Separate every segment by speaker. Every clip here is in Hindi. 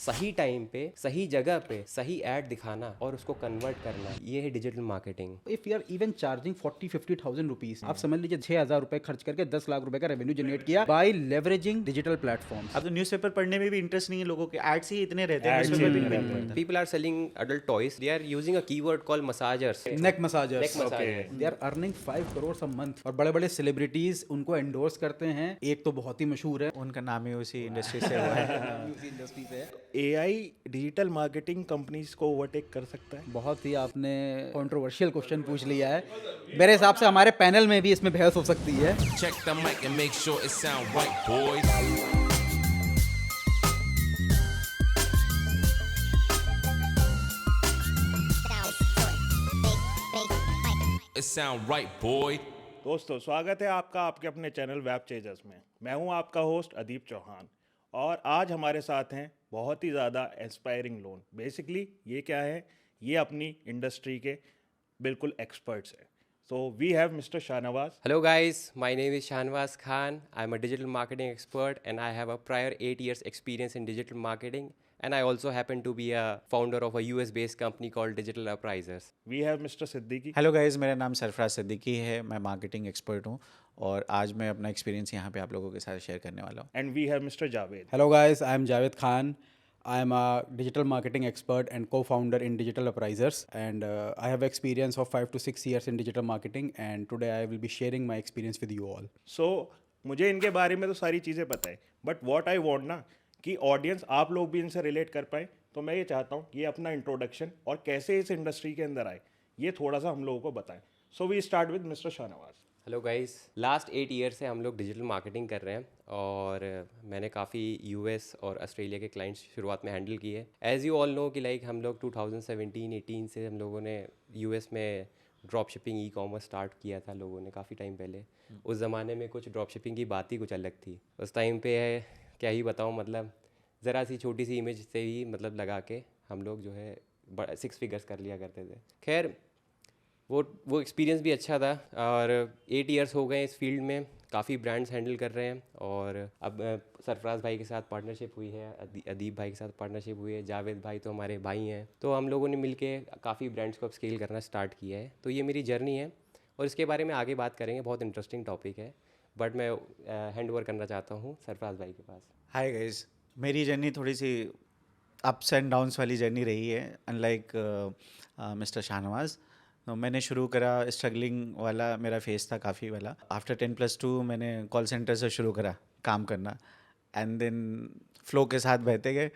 Speaker 1: सही टाइम पे सही जगह पे सही ऐड दिखाना और उसको कन्वर्ट करना, ये है digital marketing.
Speaker 2: If you are even charging 40-50,000 rupees, आप समझ लीजिए 6,000 रुपए खर्च करके 10 लाख रुपए का रेवेन्यू जनरेट किया बाय लेवरेजिंग डिजिटल प्लेटफॉर्म्स।
Speaker 3: अब तो न्यूज़पेपर पढ़ने में भी इंटरेस्ट नहीं है लोगों के, एड्स ही इतने रहते हैं, न्यूज़पेपर भी नहीं पढ़ना पड़ता।
Speaker 1: People are selling adult toys. They are using a keyword called massagers.
Speaker 2: Neck massagers,
Speaker 1: Neck massagers.
Speaker 2: They are earning 5 crore a month और बड़े बड़े सेलिब्रिटीज उनको एंडोर्स करते हैं। एक तो बहुत ही मशहूर है,
Speaker 3: उनका नाम ही उसी इंडस्ट्री से हुआ है।
Speaker 2: उसी इंडस्ट्री से है।
Speaker 4: एआई डिजिटल मार्केटिंग कंपनीज को ओवरटेक कर सकता है?
Speaker 2: बहुत ही आपने कंट्रोवर्शियल क्वेश्चन पूछ लिया है। मेरे हिसाब से हमारे पैनल में भी इसमें बहस हो सकती है।
Speaker 5: Check the mic and make sure it sound right, boys. It sound right, boy.
Speaker 4: दोस्तों, स्वागत है आपका आपके अपने चैनल वेब चेंजर्स में। मैं हूं आपका होस्ट अदीप चौहान और आज हमारे साथ हैं बहुत ही ज़्यादा इंस्पायरिंग लोन। बेसिकली ये क्या है, ये अपनी इंडस्ट्री के बिल्कुल एक्सपर्ट्स हैं। So we have mister Shahnawaz.
Speaker 1: Hello guys, my name is Shahnwaz Khan. I'm a digital marketing expert and I have a prior 8 years experience in digital marketing, and I also happen to be a founder of a US based company called Digital Appraisers.
Speaker 4: We have mister Siddiqui.
Speaker 3: Hello guys, मेरा नाम सरफराज सिद्दीकी है, मैं मार्केटिंग एक्सपर्ट हूँ और आज मैं अपना एक्सपीरियंस यहाँ पे आप लोगों के साथ शेयर करने वाला हूँ।
Speaker 4: And we have mister Javed.
Speaker 2: Hello guys, I am Javed Khan. I am a digital marketing expert and co-founder in Digital Appraisers, and I have experience of 5 to 6 years in digital marketing, and today I will be sharing my experience with you all.
Speaker 4: सो मुझे इनके बारे में तो सारी चीज़ें पता है, बट वॉट आई वॉन्ट ना कि ऑडियंस आप लोग भी इनसे रिलेट कर पाए, तो मैं ये चाहता हूँ कि ये अपना इंट्रोडक्शन और कैसे इस इंडस्ट्री के अंदर आए ये थोड़ा सा हम लोगों को बताएं। So we start with mister Shahnawaz.
Speaker 1: Hello guys, last 8 year से हम लोग डिजिटल मार्केटिंग कर रहे हैं और मैंने काफ़ी यूएस और ऑस्ट्रेलिया के क्लाइंट्स शुरुआत में हैंडल किए। एज़ यू ऑल नो कि लाइक हम लोग 2017-18 से हम लोगों ने यूएस में drop shipping e commerce start किया था लोगों ने काफ़ी टाइम पहले। उस ज़माने में कुछ ड्रॉप शिपिंग की बात ही कुछ अलग थी। उस टाइम पे क्या ही बताऊँ, मतलब ज़रा सी छोटी सी इमेज से ही मतलब लगा के हम लोग जो है 6 फिगर्स कर लिया करते थे। खैर वो एक्सपीरियंस भी अच्छा था और 8 इयर्स हो गए इस फील्ड में, काफ़ी ब्रांड्स हैंडल कर रहे हैं और अब सरफराज भाई के साथ पार्टनरशिप हुई है, अदीप भाई के साथ पार्टनरशिप हुई है, जावेद भाई तो हमारे भाई हैं, तो हम लोगों ने मिलके काफ़ी ब्रांड्स को अब स्केल करना स्टार्ट किया है। तो ये मेरी जर्नी है और इसके बारे में आगे बात करेंगे, बहुत इंटरेस्टिंग टॉपिक है, बट मैं हैंड ओवर करना चाहता हूँ सरफराज भाई के पास।
Speaker 3: हाय गाइस, मेरी जर्नी थोड़ी सी अप्स एंड डाउन्स वाली जर्नी रही है, अनलाइक मिस्टर शाहनवाज। तो मैंने शुरू करा, स्ट्रगलिंग वाला मेरा फेस था काफ़ी वाला। आफ्टर 10+2 मैंने कॉल सेंटर से शुरू करा काम करना, एंड देन फ्लो के साथ बहते गए,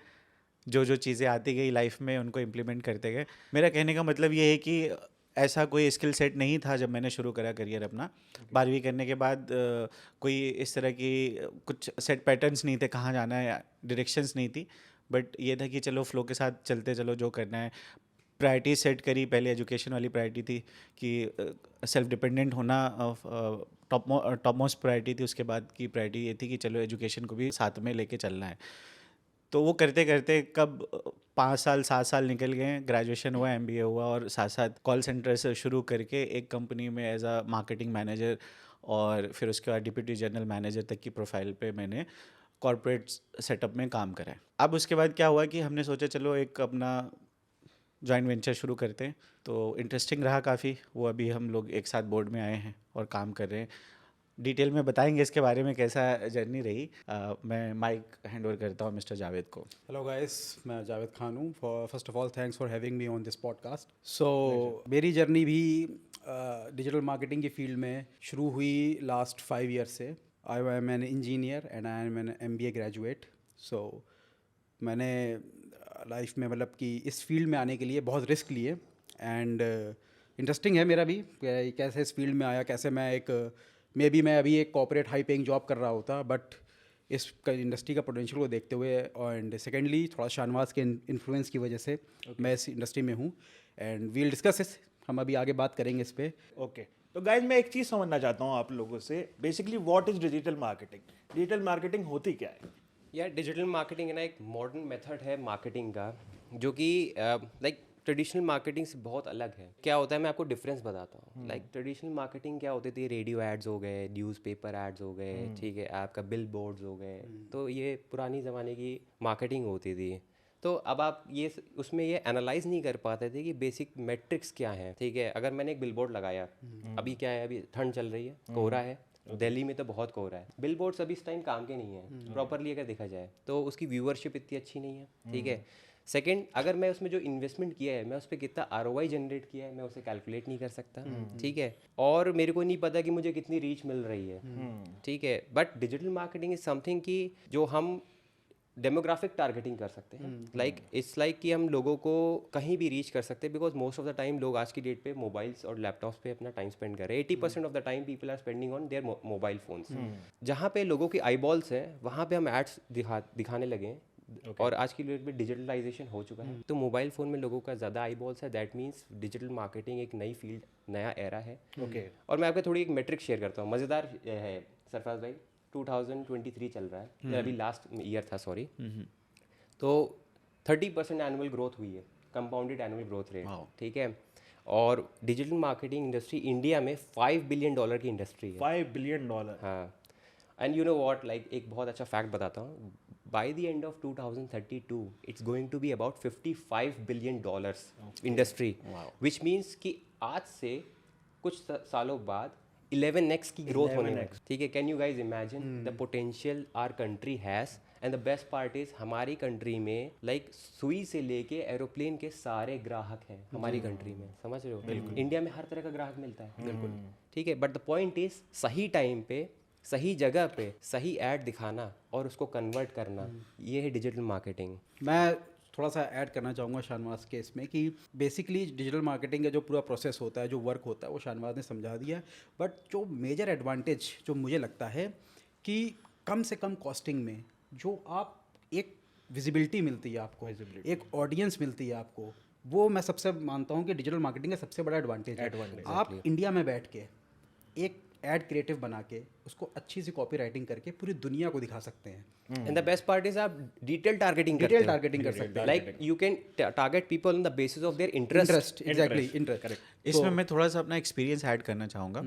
Speaker 3: जो जो चीज़ें आती गई लाइफ में उनको इम्प्लीमेंट करते गए। मेरा कहने का मतलब ये है कि ऐसा कोई स्किल सेट नहीं था जब मैंने शुरू करा करियर अपना। 12वीं करने के बाद कोई इस तरह की कुछ सेट पैटर्न्स नहीं थे, कहाँ जाना है, डायरेक्शंस नहीं थी, बट ये था कि चलो फ्लो के साथ चलते चलो, जो करना है। प्रायोरिटी सेट करी, पहले एजुकेशन वाली प्रायोरिटी थी कि सेल्फ डिपेंडेंट होना टॉप मोस्ट प्रायोरिटी थी। उसके बाद की प्रायोरिटी ये थी कि चलो एजुकेशन को भी साथ में लेके चलना है। तो वो करते करते कब 5 साल 7 साल निकल गए, ग्रेजुएशन हुआ, MBA हुआ और साथ साथ कॉल सेंटर से शुरू करके एक कंपनी में एज अ मार्केटिंग मैनेजर और फिर उसके बाद डिप्टी जनरल मैनेजर तक की प्रोफाइल पे मैंने कॉर्पोरेट सेटअप में काम करा है। अब उसके बाद क्या हुआ कि हमने सोचा चलो एक अपना जॉइंट वेंचर शुरू करते हैं, तो इंटरेस्टिंग रहा काफ़ी। वो अभी हम लोग एक साथ बोर्ड में आए हैं और काम कर रहे हैं। डिटेल में बताएंगे इसके बारे में कैसा जर्नी रही। मैं माइक हैंड ओवर करता हूँ मिस्टर जावेद को।
Speaker 2: हेलो गाइस, मैं जावेद खान हूँ। First of all thanks for having me on this podcast. So मेरी जर्नी भी डिजिटल मार्केटिंग की फील्ड में शुरू हुई लास्ट 5 ईयर से। I am an engineer and I am an MBA graduate. So मैंने लाइफ में मतलब कि इस फील्ड में आने के लिए बहुत रिस्क लिए, एंड इंटरेस्टिंग है मेरा भी कैसे इस फील्ड में आया, कैसे मैं अभी एक कॉर्पोरेट हाई पेइंग जॉब कर रहा होता, बट इस इंडस्ट्री का पोटेंशियल को देखते हुए, एंड सेकेंडली थोड़ा शाहनवाज के इन्फ्लुएंस की वजह से मैं इस इंडस्ट्री में हूँ, एंड वील डिस्कस इस, हम अभी आगे बात करेंगे इस पर।
Speaker 4: ओके, तो गाइज मैं एक चीज़ समझना चाहता हूँ आप लोगों से, basically what is digital marketing? Digital marketing होती क्या है?
Speaker 1: यार डिजिटल मार्केटिंग है ना, एक मॉडर्न मेथड है मार्केटिंग का, जो कि लाइक ट्रेडिशनल मार्केटिंग से बहुत अलग है। क्या होता है, मैं आपको डिफरेंस बताता हूँ। लाइक ट्रेडिशनल मार्केटिंग क्या होती थी, रेडियो एड्स हो गए, न्यूज़पेपर एड्स हो गए, ठीक है, आपका बिल बोर्ड्स हो गए, तो ये पुरानी ज़माने की मार्केटिंग होती थी। तो अब आप ये उसमें ये एनालाइज नहीं कर पाते थे कि बेसिक मैट्रिक्स क्या है, ठीक है। अगर मैंने एक बिलबोर्ड लगाया, अभी क्या है, अभी ठंड चल रही है, कोहरा है, दिल्ली में तो बहुत कोहरा है, बिलबोर्ड्स अभी इस टाइम काम के नहीं है प्रॉपरली अगर देखा जाए तो, उसकी व्यूअरशिप इतनी अच्छी नहीं है, ठीक है। सेकंड, अगर मैं उसमें जो इन्वेस्टमेंट किया है, मैं उस पर कितना आरओआई जनरेट किया है, मैं उसे कैलकुलेट नहीं कर सकता, ठीक है। और मेरे को नहीं पता कि मुझे कितनी रीच मिल रही है, ठीक है। But digital marketing is something कि जो हम डेमोग्राफिक टारगेटिंग कर सकते हैं, लाइक इट्स लाइक कि हम लोगों को कहीं भी रीच कर सकते हैं, because most of the time लोग आज की डेट पे मोबाइल्स और लैपटॉप्स पे अपना टाइम स्पेंड कर रहे हैं। 80% of the time people are spending on their mobile phones. जहाँ पे लोगों की आई बॉल्स हैं, वहाँ पे हम एड्स दिखाने लगे हैं। और आज की डेट में डिजिटलाइजेशन हो चुका है, तो मोबाइल फ़ोन में लोगों का ज़्यादा आई बॉल्स है। दैट मीन्स डिजिटल मार्केटिंग एक नई फील्ड, नया एरा है। और मैं आपको थोड़ी एक मेट्रिक शेयर करता हूँ, मज़ेदार है सरफराज भाई। 2023 चल रहा है, अभी लास्ट ईयर था, सॉरी। तो 30% एनुअल ग्रोथ हुई है, कंपाउंडेड एनुअल ग्रोथ रेट, ठीक है। और डिजिटल मार्केटिंग इंडस्ट्री इंडिया में $5 बिलियन की इंडस्ट्री है।
Speaker 4: $5 बिलियन।
Speaker 1: हाँ, and you know what, like एक बहुत अच्छा फैक्ट बताता हूँ, by the end of 2032 it's going to be about $55 billion industry, which means कि आज से कुछ सालों बाद 11x की ग्रोथ होने वाली, ठीक है। Can you guys imagine the potential our country has. And the best part is हमारी कंट्री में लाइक सुई से लेके एरोप्लेन के सारे ग्राहक हैं हमारी कंट्री में, समझ रहे हो। इंडिया में हर तरह का ग्राहक मिलता है, बिल्कुल, ठीक है। बट द पॉइंट इज सही टाइम पे, सही जगह पे सही ऐड दिखाना और उसको कन्वर्ट करना, ये है डिजिटल मार्केटिंग।
Speaker 2: मैं थोड़ा सा ऐड करना चाहूँगा शाहनवाज के इसमें कि बेसिकली डिजिटल मार्केटिंग का जो पूरा प्रोसेस होता है, जो वर्क होता है, वो शाहनवाज ने समझा दिया। बट जो मेजर एडवांटेज जो मुझे लगता है कि कम से कम कॉस्टिंग में जो आप एक विजिबिलिटी मिलती है आपको, एक ऑडियंस मिलती है आपको, वो मैं सबसे मानता हूँ कि डिजिटल मार्केटिंग का सबसे बड़ा एडवांटेज है। आप इंडिया में बैठ के एक एड क्रिएटिव बना के उसको अच्छी सी कॉपी राइटिंग करके पूरी दुनिया को दिखा सकते हैं।
Speaker 1: And the best part is आप डिटेल टारगेटिंग
Speaker 2: कर सकते हैं,
Speaker 1: like you can target people on the basis of their interest.
Speaker 2: Exactly, interest.
Speaker 3: इसमें मैं थोड़ा सा अपना एक्सपीरियंस ऐड करना चाहूँगा।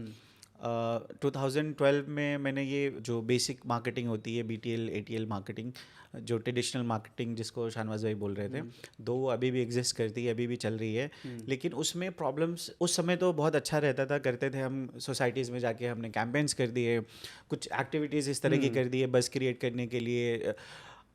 Speaker 3: 2012 में मैंने ये जो बेसिक मार्केटिंग होती है, BTL ATL मार्केटिंग, जो ट्रेडिशनल मार्केटिंग जिसको शाहनवाज भाई बोल रहे थे, दो अभी भी एग्जिस्ट करती है, अभी भी चल रही है। लेकिन उसमें प्रॉब्लम्स उस समय तो बहुत अच्छा रहता था, करते थे हम सोसाइटीज़ में जाके, हमने कैंपेन्स कर दिए, कुछ एक्टिविटीज़ इस तरह की कर दी है बस क्रिएट करने के लिए।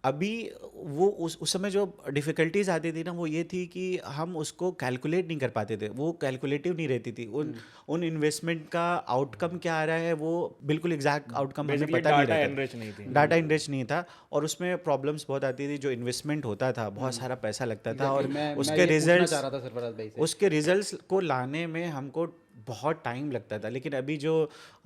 Speaker 3: अभी वो उस समय जो डिफ़िकल्टीज आती थी ना, वो ये थी कि हम उसको कैलकुलेट नहीं कर पाते थे, वो कैलकुलेटिव नहीं रहती थी। उन इन्वेस्टमेंट का आउटकम क्या आ रहा है वो बिल्कुल एग्जैक्ट आउटकम हमें पता नहीं रहता, डाटा इनरिच नहीं था। और उसमें प्रॉब्लम्स बहुत आती थी, जो इन्वेस्टमेंट होता था बहुत सारा पैसा लगता था, और उसके रिजल्ट्स को लाने में हमको बहुत टाइम लगता था। लेकिन अभी जो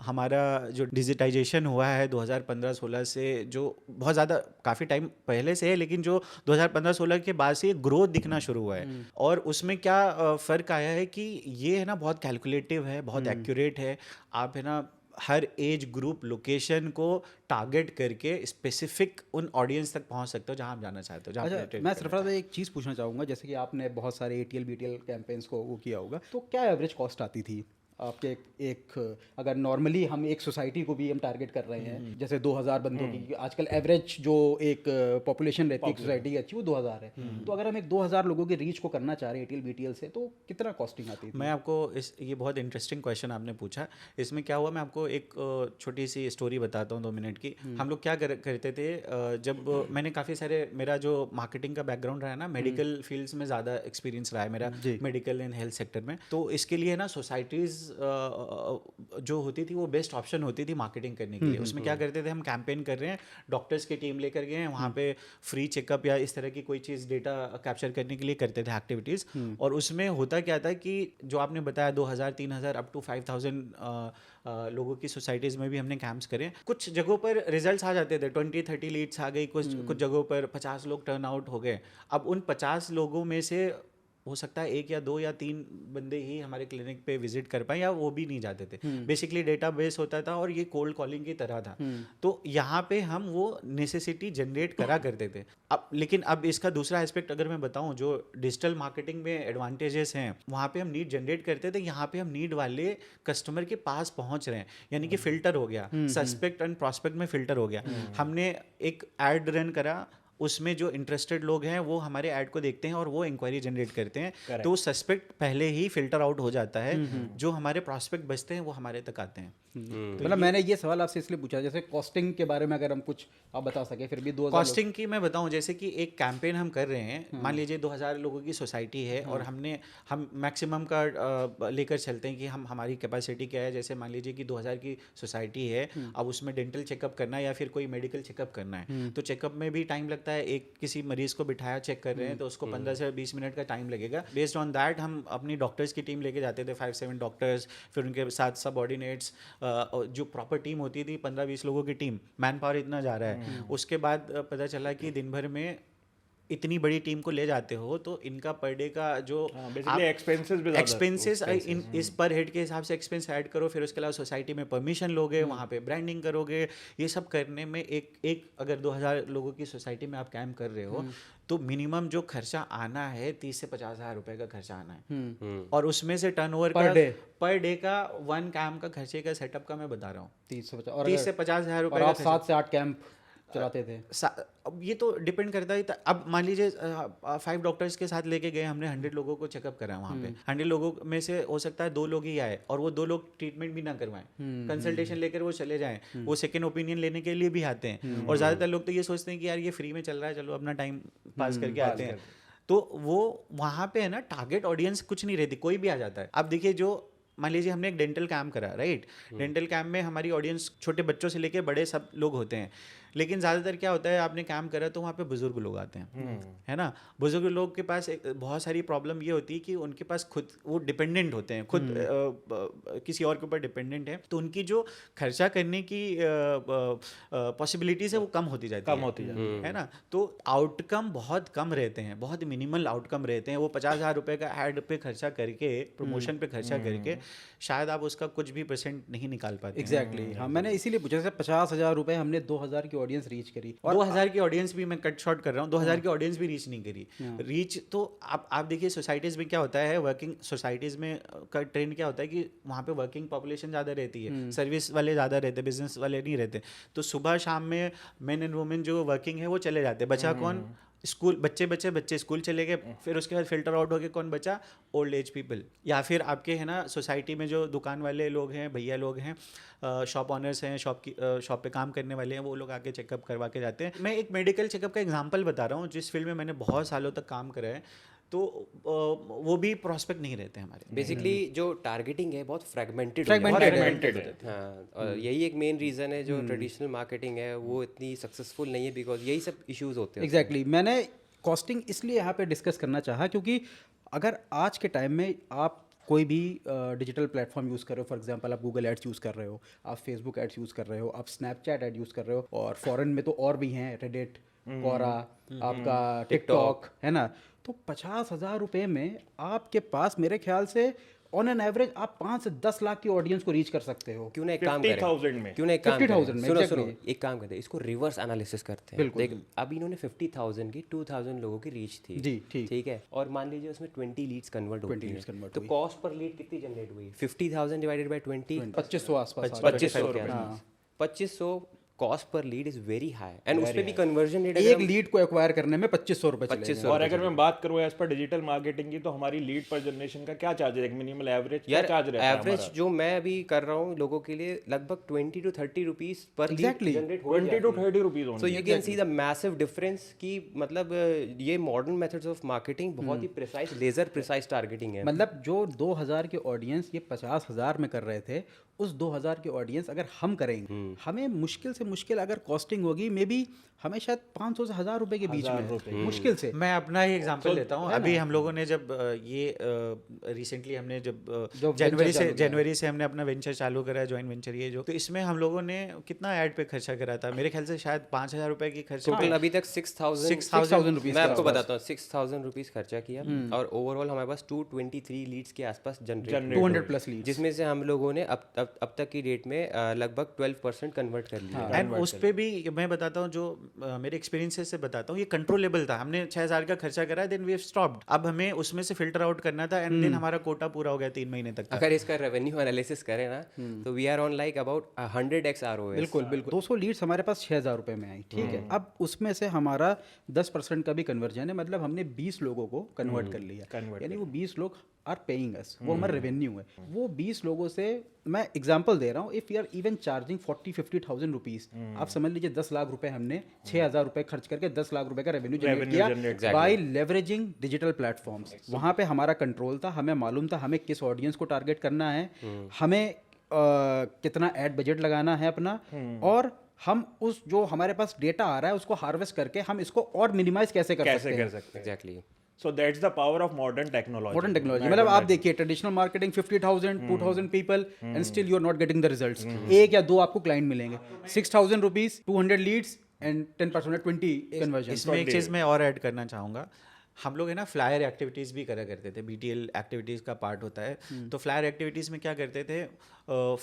Speaker 3: हमारा जो डिजिटाइजेशन हुआ है 2015-16 से, जो बहुत ज़्यादा काफ़ी टाइम पहले से है, लेकिन जो 2015-16 के बाद से ग्रोथ दिखना शुरू हुआ है। और उसमें क्या फ़र्क आया है कि ये है ना बहुत कैलकुलेटिव है, बहुत एक्यूरेट है। आप है ना हर एज ग्रुप, लोकेशन को टारगेट करके स्पेसिफिक उन ऑडियंस तक पहुंच सकते हो जहां आप जाना चाहते हो।
Speaker 2: अच्छा, मैं सरफराज एक चीज़ पूछना चाहूँगा, जैसे कि आपने बहुत सारे ATL BTL कैंपेन्स को वो किया होगा, तो क्या एवरेज कॉस्ट आती थी आपके एक अगर नॉर्मली हम एक सोसाइटी को भी हम टारगेट कर रहे हैं, जैसे 2000 बंदों की आजकल एवरेज जो एक पॉपुलेशन रहती है सोसाइटी की अच्छी, वो 2000 है। तो अगर हम एक 2000 लोगों के रीच को करना चाह रहे हैं ATL BTL से, तो कितना कॉस्टिंग आती है?
Speaker 3: मैं आपको ये बहुत इंटरेस्टिंग क्वेश्चन आपने पूछा। इसमें क्या हुआ, मैं आपको एक छोटी सी स्टोरी बताता हूँ 2 मिनट की। हम लोग क्या करते थे, जब मैंने काफ़ी सारे, मेरा जो मार्केटिंग का बैकग्राउंड रहा है ना, मेडिकल फील्ड्स में ज़्यादा एक्सपीरियंस रहा है मेरा, मेडिकल एंड हेल्थ सेक्टर में। तो इसके लिए ना सोसाइटीज़ जो होती थी वो बेस्ट ऑप्शन होती थी मार्केटिंग करने के लिए। उसमें क्या करते थे, हम कैंपेन कर रहे हैं, डॉक्टर्स की टीम लेकर गए हैं वहाँ पे, फ्री चेकअप या इस तरह की कोई चीज़ डेटा कैप्चर करने के लिए करते थे एक्टिविटीज़। और उसमें होता क्या था कि जो आपने बताया 2000, 3000 अप टू 5000 लोगों की सोसाइटीज़ में भी हमने कैंप्स करे। कुछ जगहों पर रिजल्ट्स आ जाते थे, 20-30 लीड्स आ गई, कुछ जगहों पर 50 लोग टर्न आउट हो गए। अब उन 50 लोगों में से हो सकता है 1 या 2 या 3 बंदे ही हमारे क्लिनिक पे विजिट कर पाए, या वो भी नहीं जाते थे। बेसिकली डेटा बेस होता था और ये कोल्ड कॉलिंग की तरह था। तो यहाँ पे हम वो नेसेसिटी जनरेट करा करते थे। लेकिन अब इसका दूसरा एस्पेक्ट अगर मैं बताऊँ, जो डिजिटल मार्केटिंग में एडवांटेजेस हैं, वहाँ पे हम नीड जनरेट करते थे, यहाँ पे हम नीड वाले कस्टमर के पास पहुँच रहे हैं, यानी कि फिल्टर हो गया, सस्पेक्ट एंड प्रॉस्पेक्ट में फिल्टर हो गया। हमने एक एड रन करा उसमें जो इंटरेस्टेड लोग हैं वो हमारे ऐड को देखते हैं और वो इंक्वायरी जनरेट करते हैं, तो सस्पेक्ट पहले ही फिल्टर आउट हो जाता है। जो हमारे प्रॉस्पेक्ट बचते हैं वो हमारे तक आते हैं।
Speaker 2: मतलब मैंने ये सवाल आपसे इसलिए पूछा, जैसे कॉस्टिंग के बारे में अगर हम कुछ आप बता सके, फिर भी 2000
Speaker 3: कॉस्टिंग की मैं बताऊं, जैसे कि एक कैंपेन हम कर रहे हैं, मान लीजिए 2000 लोगों की सोसाइटी है और हम मैक्सिमम का लेकर चलते हैं कि हमारी कैपेसिटी क्या है। जैसे मान लीजिए कि 2000 की सोसाइटी है, अब उसमें डेंटल चेकअप करना है या फिर कोई मेडिकल चेकअप करना है, तो चेकअप में भी टाइम लगता है। एक किसी मरीज को बिठाया चेक कर रहे हैं तो उसको 15 से 20 मिनट का टाइम लगेगा। बेस्ड ऑन दैट हम अपनी डॉक्टर्स की टीम लेके जाते थे, 5-7 डॉक्टर्स, फिर उनके साथ सबऑर्डिनेट्स, जो प्रॉपर टीम होती थी 15-20 लोगों की टीम, मैन पावर इतना जा रहा है। उसके बाद पता चला कि दिन भर में इतनी बड़ी टीम को ले जाते हो तो इनका पर डे का जो एक्सपेंसेस इस पर हेड के हिसाब से एक्सपेंस ऐड करो, फिर उसके अलावा सोसाइटी में परमिशन लोगे, वहाँ पे ब्रांडिंग करोगे, ये सब करने में एक अगर 2000 लोगों की सोसाइटी में आप कैंप कर रहे हो तो मिनिमम जो खर्चा आना है 30 से 50 हज़ार रुपए का खर्चा आना है। और उसमें से टर्नओवर पर डे का 1 कैंप का खर्चे का सेटअप का मैं बता रहा हूँ
Speaker 2: 30
Speaker 3: से 50 हज़ार रुपए।
Speaker 2: आप 7 से 8 कैंप चलाते थे?
Speaker 3: अब ये तो डिपेंड करता है। अब मान लीजिए 5 डॉक्टर्स के साथ लेके गए हमने, 100 लोगों को चेकअप करा वहाँ पे, 100 लोगों में से हो सकता है 2 लोग ही आए और वो 2 लोग ट्रीटमेंट भी ना करवाएं, कंसल्टेशन लेकर वो चले जाएं, वो सेकंड ओपिनियन लेने के लिए भी आते हैं। और ज़्यादातर लोग तो ये सोचते हैं कि यार ये फ्री में चल रहा है, चलो अपना टाइम पास करके आते हैं। तो वो वहाँ पे है ना, टारगेट ऑडियंस कुछ नहीं रहती, कोई भी आ जाता है। अब देखिए, जो मान लीजिए हमने एक डेंटल कैंप करा, राइट, डेंटल कैंप में हमारी ऑडियंस छोटे बच्चों से लेके बड़े सब लोग होते हैं। लेकिन ज़्यादातर क्या होता है, आपने कैंप करा तो वहाँ पे बुजुर्ग लोग आते हैं, है ना। बुजुर्ग लोग के पास बहुत सारी प्रॉब्लम ये होती है कि उनके पास खुद वो डिपेंडेंट होते हैं, खुद किसी और के ऊपर डिपेंडेंट है, तो उनकी जो खर्चा करने की पॉसिबिलिटीज़ है वो कम होती जाती है ना। तो आउटकम बहुत कम रहते हैं, बहुत मिनिमल आउटकम रहते हैं। वो 50,000 रुपये का ऐड पे खर्चा करके, प्रमोशन पे खर्चा करके शायद आप उसका कुछ भी % नहीं निकाल पाते।
Speaker 2: एग्जैक्टली हाँ, मैंने इसीलिए पूछा। जैसे 50,000 रुपये हमने 2000 की ऑडियंस रीच करी,
Speaker 3: और 2000 की ऑडियंस भी मैं कट शॉर्ट कर रहा हूँ, 2000 की ऑडियंस भी रीच नहीं करी। रीच तो आप देखिए सोसाइटीज़ में क्या होता है, वर्किंग सोसाइटीज़ में का ट्रेंड क्या होता है कि वहाँ पे वर्किंग पॉपुलेशन ज़्यादा रहती है, सर्विस वाले ज़्यादा रहते, बिजनेस वाले नहीं रहते। तो सुबह शाम में मेन एंड वुमेन जो वर्किंग है वो चले जाते, बचा कौन? स्कूल बच्चे स्कूल चले गए, फिर उसके बाद फिल्टर आउट हो गए, कौन बचा? ओल्ड एज पीपल, या फिर आपके है ना सोसाइटी में जो दुकान वाले लोग हैं, भैया लोग हैं, शॉप ऑनर्स हैं, शॉप पे काम करने वाले हैं, वो लोग आके चेकअप करवा के जाते हैं। मैं एक मेडिकल चेकअप का एग्जांपल बता रहा हूँ, जिस फील्ड में मैंने बहुत सालों तक काम करा है, तो वो भी प्रॉस्पेक्ट नहीं रहते हमारे।
Speaker 1: बेसिकली जो टारगेटिंग है बहुत फ्रेगमेंटेड
Speaker 2: है।
Speaker 1: हाँ, और यही एक मेन रीज़न है जो ट्रेडिशनल मार्केटिंग है वो इतनी सक्सेसफुल नहीं है, बिकॉज यही सब इश्यूज होते हैं।
Speaker 2: एग्जैक्टली मैंने कॉस्टिंग इसलिए यहाँ पे डिस्कस करना चाहा क्योंकि अगर आज के टाइम में आप कोई भी डिजिटल प्लेटफॉर्म यूज़ कर रहे हो, फॉर एग्जांपल आप गूगल एड्स यूज़ कर रहे हो, आप फेसबुक एड्स यूज़ कर रहे हो, आप स्नैपचैट एड यूज़ कर रहे हो, और फॉरेन में तो और भी हैं, रेडिट, कोरा, आपका टिकटॉक, है ना। तो 50,000 रुपये में आपके पास मेरे ख्याल से ऑन एन एवरेज आप 5 से 10 लाख की ऑडियंस को रीच कर सकते हो।
Speaker 1: क्यों ना एक काम करें,
Speaker 4: 50,000 में,
Speaker 1: क्यों ना एक काम
Speaker 2: 50,000 में,
Speaker 1: सुनो
Speaker 2: exactly.
Speaker 1: एक काम करते हैं, इसको रिवर्स एनालिसिस करते हैं। देख, अब इन्होंने 50,000 की 2,000 लोगों की रीच थी,
Speaker 2: जी
Speaker 1: ठीक है, और मान लीजिए उसमें 20 लीड्स कन्वर्ट होती हैं, तो कॉस्ट पर लीड कितनी जनरेट हुई? 50,000 डिवाइडेड बाय 20,
Speaker 2: 2500 आसपास,
Speaker 1: 2500 cost per lead is very high, and उसमें भी कन्वर्जन रेट
Speaker 2: एक लीड को एक्वायर करने में 2500 रुपये
Speaker 1: 2500।
Speaker 4: और अगर मैं बात करूँ एज पर डिजिटल मार्केटिंग की, तो हमारी लीड पर जनरेशन का क्या चार्ज है? एक मिनिमल एवरेज क्या चार्ज रहता है?
Speaker 1: एवरेज जो मैं अभी कर रहा हूँ लोगों के लिए लगभग 20 to 30 रुपीस पर लीड जनरेट हो
Speaker 4: 20 to 30 rupees.
Speaker 1: So you can see the massive difference कि मतलब ये मॉडर्न मेथड्स ऑफ मार्केटिंग बहुत ही प्रिसाइज, लेजर प्रिसाइज टारगेटिंग है।
Speaker 2: मतलब जो 2000 की ऑडियंस ये 50,000 में कर रहे थे, उस 2000 की ऑडियंस अगर हम करेंगे, हमें मुश्किल से मुश्किल अगर कॉस्टिंग होगी मे बी हमें शायद 500 से 1000 रुपए के बीच में, मुश्किल से।
Speaker 3: मैं अपना ही एग्जांपल लेता हूँ। अभी हम लोगों ने जब ये रिसेंटली हमने जब जनवरी से हमने अपना वेंचर चालू करा है, जॉइंट वेंचर, ये जो, तो इसमें हम लोगों ने कितना ऐड पे खर्चा करा था? मेरे ख्याल से शायद 5,000 रुपए की खर्चा,
Speaker 1: टोटल अभी तक 6,000 रुपीज। मैं आपको बताता हूँ, 6,000 रुपीज खर्चा किया, और ओवरऑल हमारे पास 223 लीड्स के आसपास जनरेट,
Speaker 2: 200 प्लस लीड्स,
Speaker 1: जिसमें से हम लोगों ने अब तक की डेट में लगभग 12% कन्वर्ट कर लिया।
Speaker 3: एंड उस पे भी मैं बताता हूँ जो मेरे एक्सपीरियंसेस से बताता हूँ, ये कंट्रोलेबल था। हमने 6,000 का खर्चा करा, देन वी हैव स्टॉप्ड। अब हमें उसमें से फिल्टर आउट करना था एंड देन हमारा कोटा पूरा हो गया 3 महीने तक का।
Speaker 1: अगर इसका रेवेन्यू एनालिसिस करें ना तो we are on like about 100x ROS।
Speaker 2: बिल्कुल बिल्कुल 200 लीड्स हमारे पास 6,000 रुपये में आई, ठीक है। अब उसमें से हमारा 10% का भी कन्वर्जन है, मतलब हमने 20 लोगों को कन्वर्ट कर लिया, यानी वो 20 लोग आर पेइंग अस, वो हमारा रेवेन्यू है। वो 20 लोगों से मैं एग्जांपल दे रहा हूँ, if you are even charging 40-50,000 rupees, आप समझ लीजिए 10 लाख रुपए हमने 6,000 रुपए खर्च करके 10 लाख रुपए का रेवेन्यू जनरेट किया बाय लेवरेजिंग डिजिटल प्लेटफॉर्म्स। वहाँ पे हमारा कंट्रोल था, हमें मालूम था हमें किस ऑडियंस को टारगेट करना है, हमें कितना एड बजट लगाना है अपना, और हम उस जो हमारे पास डेटा आ रहा है उसको हार्वेस्ट करके हम इसको और मिनिमाइज कैसे कर सकते हैं।
Speaker 1: Exactly.
Speaker 4: So that's the power of modern technology.
Speaker 2: Modern technology मतलब आप देखिए traditional marketing 50,000 2,000 people and still you are not getting the results. एक या दो आपको क्लाइंट मिलेंगे, 6,000 रुपीज 200 लीड्स एंड 10% 20 कन्वर्जन।
Speaker 3: इसमें एक चीज़ मैं और ऐड करना चाहूँगा, हम लोग है ना फ्लायर एक्टिविटीज़ भी करा करते थे, BTL एक्टिविटीज़ का पार्ट होता है। तो फ्लायर एक्टिविटीज़ में क्या करते थे,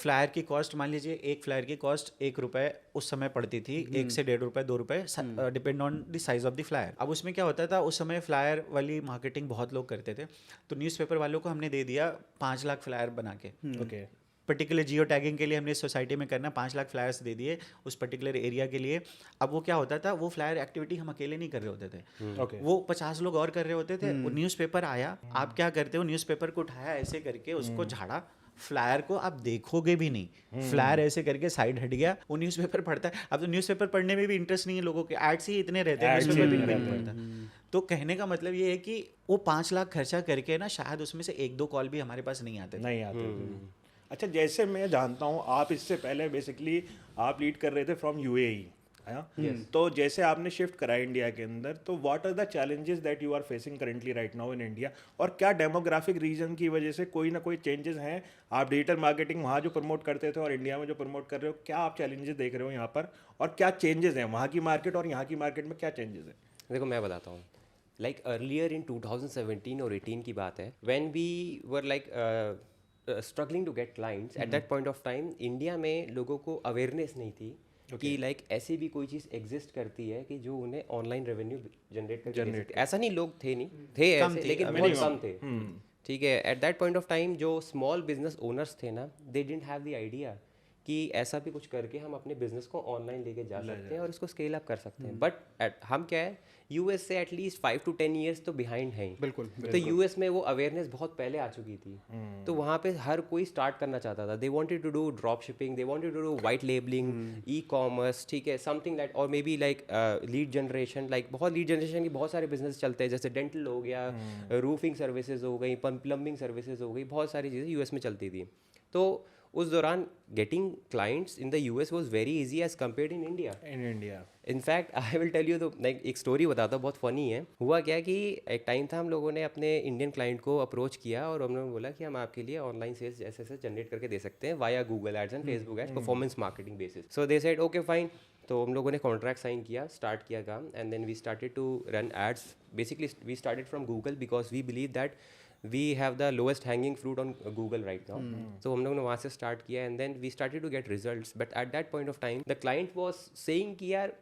Speaker 3: फ्लायर की कॉस्ट मान लीजिए एक फ्लायर की कॉस्ट ₹1 उस समय पड़ती थी, 1 से ₹1.5 ₹2 depend on the size of the flyer. अब उसमें क्या होता था, उस समय फ्लायर वाली मार्केटिंग बहुत लोग करते थे, तो न्यूज़पेपर वालों को हमने दे दिया 5 लाख फ्लायर बना के।
Speaker 4: ओके,
Speaker 3: पर्टिकुलर जियो टैगिंग के लिए हमने सोसाइटी में करना 5 लाख फ्लायर्स दे दिए उस पर्टिकुलर एरिया के लिए। अब वो क्या होता था, वो फ्लायर एक्टिविटी हम अकेले नहीं कर रहे होते थे,
Speaker 4: ओके,
Speaker 3: वो 50 लोग और कर रहे होते थे। वो न्यूज़पेपर आया, आप क्या करते हो, न्यूज़पेपर को उठाया ऐसे करके उसको झाड़ा, फ्लायर को आप देखोगे भी नहीं, फ्लायर ऐसे करके साइड हट गया, वो न्यूज़पेपर पढ़ता है। अब तो न्यूज़पेपर पढ़ने में भी इंटरेस्ट नहीं है लोगों के, एड्स ही इतने रहते हैं, न्यूज़पेपर भी नहीं पढ़ता। तो कहने का मतलब ये है कि वो 5 लाख खर्चा करके ना शायद उसमें से 1-2 कॉल भी हमारे पास नहीं आते थे।
Speaker 4: नहीं आते। अच्छा, जैसे मैं जानता हूँ आप इससे पहले बेसिकली आप लीड कर रहे थे फ्रॉम UAE, है ना? तो जैसे आपने शिफ्ट करा इंडिया के अंदर, तो what are the challenges that you are facing currently right now in India, और क्या डेमोग्राफिक रीजन की वजह से कोई ना कोई चेंजेस हैं? आप डिजिटल मार्केटिंग वहाँ जो प्रमोट करते थे और इंडिया में जो प्रमोट कर रहे हो, क्या आप चैलेंजेस देख रहे हो यहाँ पर, और क्या चेंजेस हैं वहाँ की मार्केट और यहाँ की मार्केट में क्या चेंजेस हैं?
Speaker 1: देखो मैं बताता हूँ, लाइक अर्लियर इन 2017 और 18 की बात है, when we were like struggling to get clients, at that point of time India में लोगों को अवेयरनेस नहीं थी कि लाइक ऐसी भी कोई चीज़ एग्जिस्ट करती है कि जो उन्हें ऑनलाइन रेवेन्यू जनरेट करके दे सकती है। ऐसा नहीं, लोग थे नहीं, थे ऐसे, लेकिन बहुत कम थे, ठीक है। Eight that point of time जो स्मॉल बिजनेस ओनर्स थे ना, they didn't have the idea कि ऐसा भी कुछ करके हम अपने बिजनेस को ऑनलाइन लेके जा सकते हैं और इसको स्केल अप कर सकते हैं। बट हम क्या है, US से एटलीस्ट 5 to 10 ईयर्स तो बिहाइंड हैं।
Speaker 2: बिल्कुल।
Speaker 1: तो US में वो अवेयरनेस बहुत पहले आ चुकी थी, तो वहाँ पे हर कोई स्टार्ट करना चाहता था। They wanted to do drop shipping, they wanted to do white labeling, e-commerce, ठीक है, समथिंग दैट, और maybe like lead generation, like बहुत लीड जनरेशन के बहुत सारे बिजनेस चलते हैं, जैसे डेंटल हो गया, रूफिंग सर्विसेज हो गई, प्लम्बिंग सर्विसेज हो गई, बहुत सारी चीज़ें US में चलती थी। तो उस दौरान getting clients in the US was very easy as compared in India. In fact I will tell you, तो लाइक एक स्टोरी बताता हूँ, बहुत फनी है। हुआ क्या कि एक टाइम था, हम लोगों ने अपने इंडियन क्लाइंट को अप्रोच किया और हमने बोला कि हम आपके लिए ऑनलाइन सेल्स जैसे ऐसे जनरेट करके दे सकते हैं via Google ads and Facebook ads, performance marketing basis. So they said okay fine. तो हम लोगों ने कॉन्ट्रैक्ट साइन किया, स्टार्ट किया काम, and then we started to run ads. Basically we started from Google because we believe that we have the lowest hanging fruit on Google right now. So हम लोगों ने वहाँ से start किया and then we started to get results. But at that point of time, the client was saying कि यार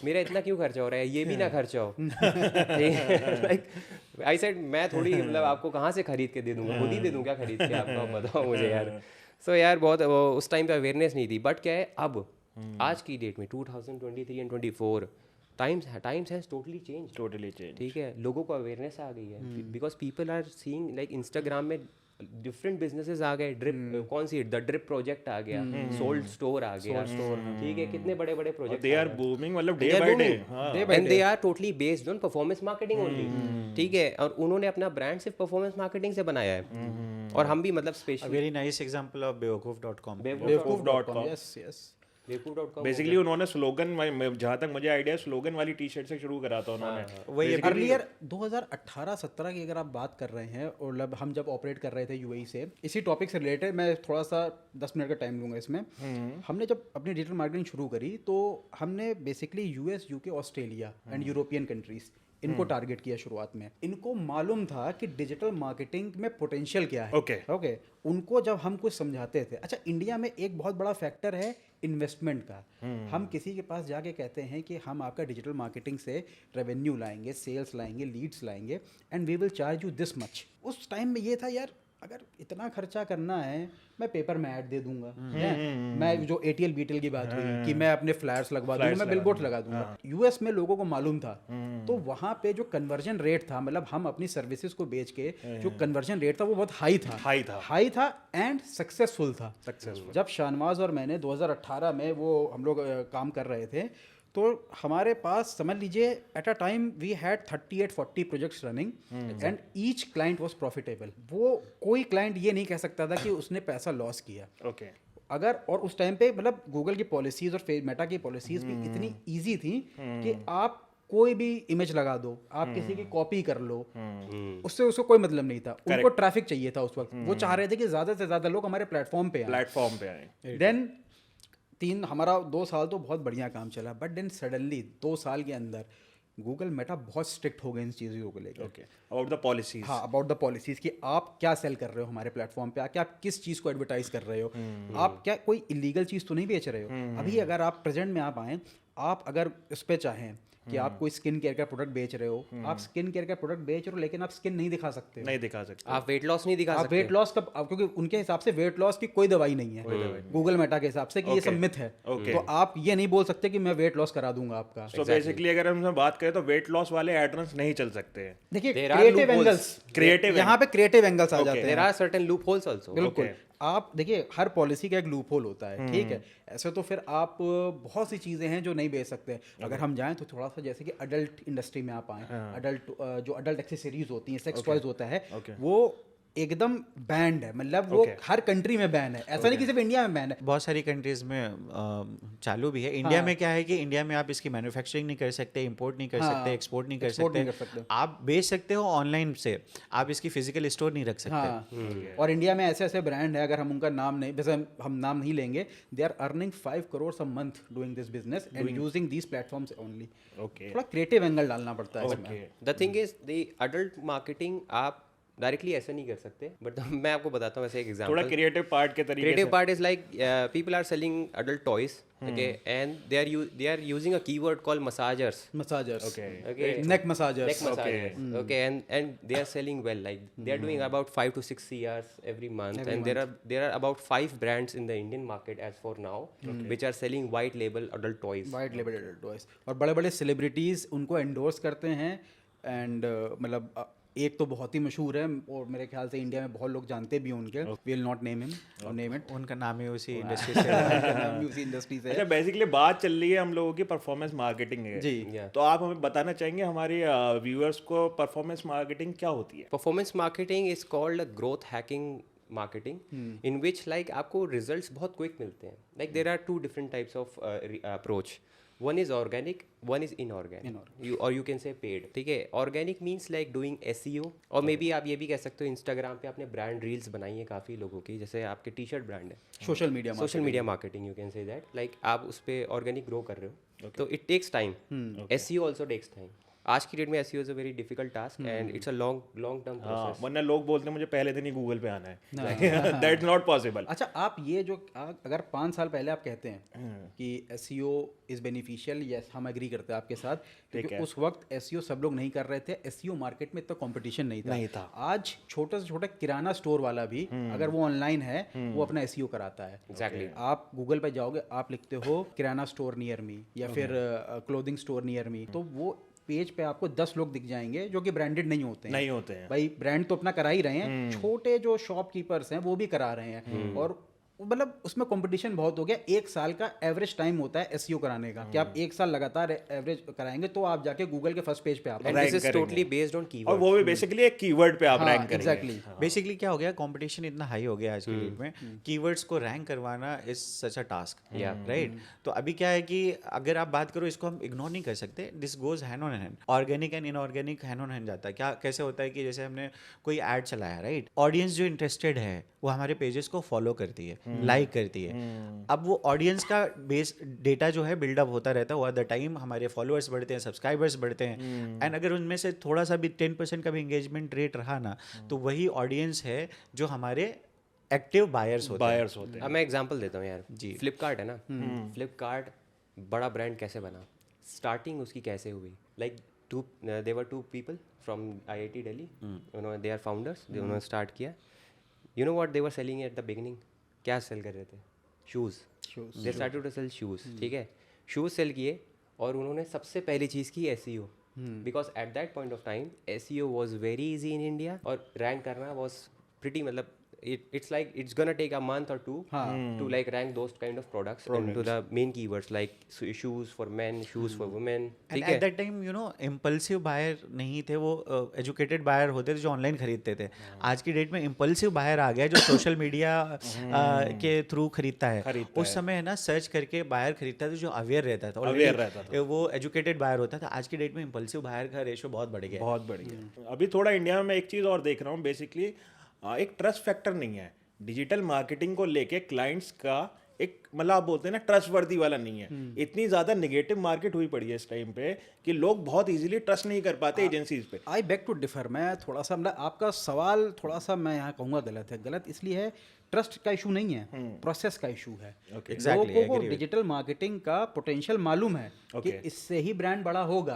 Speaker 1: मेरा इतना क्यों खर्चा हो रहा है, ये भी ना खर्चा हो। Like I said, मैं थोड़ी मतलब आपको कहाँ से खरीद के दे दूँगा, खुद ही दे दूँ क्या खरीद के आपको, बताओ मुझे यार। So यार बहुत उस टाइम पे अवेयरनेस नहीं थी। बट क्या है, अब आज की डेट में 2023 and 24 times has totally change, ठीक है। लोगों को अवेयरनेस आ गई है because people are seeing, like Instagram में डिफरेंट बिजनेसेस आ गए, ड्रिप कौन सी द ड्रिप प्रोजेक्ट आ गया, सोल्ड स्टोर आ गया, ठीक है, कितने बड़े बड़े प्रोजेक्ट,
Speaker 4: दे आर बूमिंग, मतलब day by day,
Speaker 1: and they are totally based on performance marketing only, ठीक है। और उन्होंने अपना ब्रांड सिर्फ परफॉर्मेंस मार्केटिंग से बनाया है, और हम भी मतलब special
Speaker 3: very nice example of बेवकूफ.com।
Speaker 2: यस
Speaker 4: बेसिकली उन्होंने स्लोगन, जहाँ तक मुझे आइडिया, स्लोगन वाली टी शर्ट से शुरू करा था उन्होंने।
Speaker 3: वही
Speaker 2: अर्लियर 2018-17 की अगर आप बात कर रहे हैं, और जब हम ऑपरेट कर रहे थे UAE से, इसी टॉपिक से रिलेटेड मैं थोड़ा सा 10 मिनट का टाइम लूँगा इसमें। हमने जब अपनी डिजिटल मार्केटिंग शुरू करी तो हमने basically US, UK, Australia and European countries, इनको टारगेट किया शुरुआत में। इनको मालूम था कि डिजिटल मार्केटिंग में पोटेंशियल क्या है। ओके उनको जब हम कुछ समझाते थे, अच्छा इंडिया में एक बहुत बड़ा फैक्टर है इन्वेस्टमेंट का। हम किसी के पास जाके कहते हैं कि हम आपका डिजिटल मार्केटिंग से रेवेन्यू लाएंगे, सेल्स लाएंगे, लीड्स लाएंगे and we will charge you this much. उस टाइम में ये था यार अगर इतना खर्चा करना है मैं पेपर में ऐड दे दूंगा, मैं जो एटीएल बीटीएल की बात हुई कि मैं अपने फ्लैट्स लगवा दूंगा, मैं बिलबोर्ड लगा दूंगा। यूएस में लोगों को मालूम था, तो वहाँ पे जो कन्वर्जन रेट था, मतलब हम अपनी सर्विसेज को बेच के जो कन्वर्जन रेट था वो बहुत हाई था एंड सक्सेसफुल था। जब शाहनवाज और मैंने 2018 में वो हम लोग काम कर रहे थे, तो हमारे पास समझ लीजिए at a time we had 38-40 projects running and each client was profitable. वो कोई क्लाइंट ये नहीं कह सकता था कि उसने पैसा लॉस किया। अगर और उस टाइम पे मतलब गूगल की पॉलिसीज और मेटा की पॉलिसीज भी इतनी ईजी थी कि आप कोई भी इमेज लगा दो, आप किसी की कॉपी कर लो, उससे उसको कोई मतलब नहीं था। उनको ट्रैफिक चाहिए था उस वक्त। वो चाह रहे थे कि ज़्यादा से ज़्यादा लोग हमारे प्लेटफॉर्म पे आए। देन हमारा 2 साल तो बहुत बढ़िया काम चला, बट देन सडनली 2 साल के अंदर गूगल मेटा बहुत स्ट्रिक्ट हो गए इन चीज़ों को लेकर।
Speaker 4: About the policies.
Speaker 2: हाँ, अबाउट द पॉलिसीज कि आप क्या सेल कर रहे हो हमारे प्लेटफॉर्म पे आके, आप किस चीज़ को एडवर्टाइज कर रहे हो, आप क्या कोई इलीगल चीज़ तो नहीं बेच रहे हो। अभी अगर आप प्रेजेंट में आप आएँ, आप अगर उस पर चाहें कि आप कोई स्किन केयर का प्रोडक्ट बेच रहे हो, आप स्किन केयर का प्रोडक्ट बेच रहे हो लेकिन आप स्किन नहीं दिखा सकते
Speaker 1: आप वेट लॉस नहीं दिखा
Speaker 2: आप
Speaker 1: सकते।
Speaker 2: वेट लॉस का, क्योंकि उनके हिसाब से वेट लॉस की कोई दवाई नहीं है गूगल मेटा के हिसाब से कि ये सब मिथ है। तो आप ये नहीं बोल सकते कि मैं वेट लॉस करा दूंगा आपका।
Speaker 4: तो बेसिकली अगर हम बात करें तो वेट लॉस वाले एड्स नहीं चल सकते हैं।
Speaker 2: देखिए
Speaker 1: There are
Speaker 2: creative
Speaker 1: loopholes.
Speaker 2: Angles, यहाँ पे क्रिएटिव एंगल्स आ जाते हैं।
Speaker 1: There are certain loopholes also.
Speaker 2: बिल्कुल आप देखिए हर पॉलिसी का एक लूप होल होता है, ठीक है। ऐसे तो फिर आप बहुत सी चीज़ें हैं जो नहीं बेच सकते। अगर हम जाएं तो थोड़ा सा जैसे कि अडल्ट इंडस्ट्री में आप आएँ, अडल्ट जो अडल्ट एक्सेसरीज होती हैं, सेक्स टॉयज होता है, वो एकदम बैंड है, मतलब वो हर कंट्री में बैन है। ऐसा नहीं कि सिर्फ इंडिया में बैन है,
Speaker 3: बहुत सारी कंट्रीज में चालू भी है। इंडिया में क्या है कि इंडिया में आप इसकी मैन्युफैक्चरिंग नहीं कर सकते, इंपोर्ट नहीं कर सकते, एक्सपोर्ट नहीं कर सकते। आप बेच सकते हो ऑनलाइन से, आप इसकी फिजिकल स्टोर नहीं रख सकते।
Speaker 2: हाँ। और इंडिया में ऐसे ऐसे ब्रांड है, अगर हम उनका नाम नहीं, वैसे हम नाम नहीं लेंगे, they are earning 5 crore a month doing this business and using these platforms only. थोड़ा क्रिएटिव एंगल डालना पड़ता है इसमें।
Speaker 1: The thing is the adult marketing आप डायरेक्टली ऐसा नहीं कर सकते, बट मैं आपको बताता हूँ ऐसे एक एग्जांपल।
Speaker 4: थोड़ा क्रिएटिव पार्ट के तरीके
Speaker 1: creative part is like people are selling adult toys, okay, and they are using a keyword called massagers, okay,
Speaker 2: neck massagers,
Speaker 1: okay, and they are selling well, like they are doing about 5 to 6 CRs every month, and there are about 5 brands in the Indian market as for now, which are selling white label adult toys.
Speaker 2: White label adult toys, और बड़े बड़े सेलिब्रिटीज़ उनको एंडोर्स करते हैं एंड मतलब एक तो बहुत ही मशहूर है और मेरे ख्याल से इंडिया में बहुत लोग जानते भी होंगे, विल नॉट नेम हिम और नेम इट,
Speaker 3: उनका नाम ही उसी इंडस्ट्री से
Speaker 2: उसी इंडस्ट्री से।
Speaker 4: अच्छा, बेसिकली बात चल रही है हम लोगों की परफॉर्मेंस मार्केटिंग है
Speaker 2: जी,
Speaker 4: तो आप हमें बताना चाहेंगे हमारे व्यूअर्स को परफॉर्मेंस मार्केटिंग क्या होती है?
Speaker 1: Performance marketing is called a growth hacking marketing, in which like आपको results बहुत quick मिलते हैं। Like there are 2 different types of approach. One is organic, one is inorganic. Or you can say paid. ठीक है, organic means like doing SEO, और मे बी आप ये भी कह सकते हो इंस्टाग्राम पे आपने ब्रांड रील्स बनाई है काफ़ी लोगों की, जैसे आपके टी शर्ट ब्रांड है,
Speaker 2: social media
Speaker 1: marketing, you can say that, like आप उस पर ऑर्गेनिक ग्रो कर रहे हो, तो it takes time. SEO also takes time. आज की डेट में SEO is a very difficult task and it's a long term process.
Speaker 4: वरना लोग बोलते हैं मुझे पहले दिन ही गूगल पे आना है, दैट्स नॉट पॉसिबल।
Speaker 2: अच्छा, आप ये जो अगर 5 साल पहले आप कहते हैं कि SEO इज बेनिफिशियल, यस हम एग्री करते हैं आपके साथ, क्योंकि उस वक्त SEO सब लोग नहीं कर रहे थे, SEO मार्केट में इतना कंपटीशन नहीं था। आज छोटे से छोटा किराना स्टोर वाला भी अगर वो ऑनलाइन है वो अपना SEO कराता है।
Speaker 1: एग्जैक्टली।
Speaker 2: आप गूगल पे जाओगे, आप लिखते हो किराना स्टोर नियर मी या फिर क्लोथिंग स्टोर नियर मी, तो वो पेज पे आपको 10 लोग दिख जाएंगे जो कि ब्रांडेड नहीं होते हैं। भाई ब्रांड तो अपना करा ही रहे हैं, छोटे जो शॉपकीपर्स हैं वो भी करा रहे हैं, और मतलब उसमें कंपटीशन बहुत हो गया। 1 साल का एवरेज टाइम होता है SEO कराने का, कि आप 1 साल लगातार एवरेज कराएंगे तो आप जाके गूगल के फर्स्ट पेज पे आप
Speaker 1: and this is totally based on keyword,
Speaker 4: और वो भी बेसिकली एक कीवर्ड पे आप रैंक करेंगे।
Speaker 2: एग्जैक्टली।
Speaker 3: बेसिकली क्या हो गया, कंपटीशन इतना हाई हो गया आज की डेट में, कीवर्ड्स को रैंक करवाना is such a task, right. तो अभी क्या है कि अगर आप बात करो, इसको हम इग्नोर नहीं कर सकते, this goes hand on hand, organic and inorganic hand on hand जाता है। क्या कैसे होता है कि जैसे हमने कोई ऐड चलाया, राइट, ऑडियंस जो इंटरेस्टेड है वो हमारे पेजेस को फॉलो करती है, लाइक करती है। अब वो ऑडियंस का बेस डेटा जो है बिल्डअप होता रहता है ओवर द टाइम, हमारे फॉलोअर्स बढ़ते हैं, सब्सक्राइबर्स बढ़ते हैं, एंड अगर उनमें से थोड़ा सा भी 10% का भी एंगेजमेंट रेट रहा ना, तो वही ऑडियंस है जो हमारे एक्टिव बायर्स होते हैं।
Speaker 4: बायर्स होते हैं।
Speaker 1: अब मैं एग्जांपल देता हूँ यार
Speaker 3: जी।
Speaker 1: फ्लिपकार्ट है ना, फ्लिपकार्ट बड़ा ब्रांड कैसे बना, स्टार्टिंग उसकी कैसे हुई, like they were two people from IIT Delhi, उन्होंने दे आर फाउंडर्स, उन्होंने स्टार्ट किया। You know what they were selling at the beginning, क्या सेल कर रहे थे, shoes. They started to sell shoes, ठीक है, शूज़ सेल किए और उन्होंने सबसे पहली चीज़ की SEO, because at that point of time SEO was very easy in India, और रैंक करना वॉज प्रिटी, मतलब it's like it's gonna take a month or two to like rank those kind of products into the main keywords like shoes for men, shoes for women,
Speaker 3: and
Speaker 1: ठीक
Speaker 3: एट
Speaker 1: है।
Speaker 3: That time you know impulsive buyer नहीं थे वो, एजुकेटेड बायर होते थे जो ऑनलाइन खरीदते थे। आज की डेट में इम्पल्सिव बायर आ गया जो सोशल मीडिया के थ्रू खरीदता है। उस समय है ना सर्च करके बायर खरीदता था जो अवेयर रहता था,
Speaker 4: Aware
Speaker 3: already
Speaker 4: रहता था।
Speaker 3: वो एजुकेटेड बायर होता था। आज की डेट में इम्पल्सिव बायर का रेशो बहुत बढ़ गया है।
Speaker 4: बहुत बढ़िया। अभी थोड़ा इंडिया में मैं एक चीज़ और देख रहा हूँ, बेसिकली एक ट्रस्ट फैक्टर नहीं है डिजिटल मार्केटिंग को लेके। क्लाइंट्स का एक मतलब आप बोलते हैं ना ट्रस्ट वर्दी वाला नहीं है। इतनी ज़्यादा नेगेटिव मार्केट हुई पड़ी है इस टाइम पे कि लोग बहुत इजीली ट्रस्ट नहीं कर पाते एजेंसीज पे।
Speaker 2: आई बैक टू डिफर, मैं थोड़ा सा मतलब आपका सवाल थोड़ा सा मैं यहाँ कहूँगा गलत है। गलत इसलिए है, ट्रस्ट का इशू नहीं है, प्रोसेस का इशू है।
Speaker 3: Exactly,
Speaker 2: लोगों
Speaker 3: I
Speaker 2: को
Speaker 3: agree with
Speaker 2: डिजिटल मार्केटिंग का पोटेंशियल मालूम है कि इससे ही ब्रांड बड़ा होगा,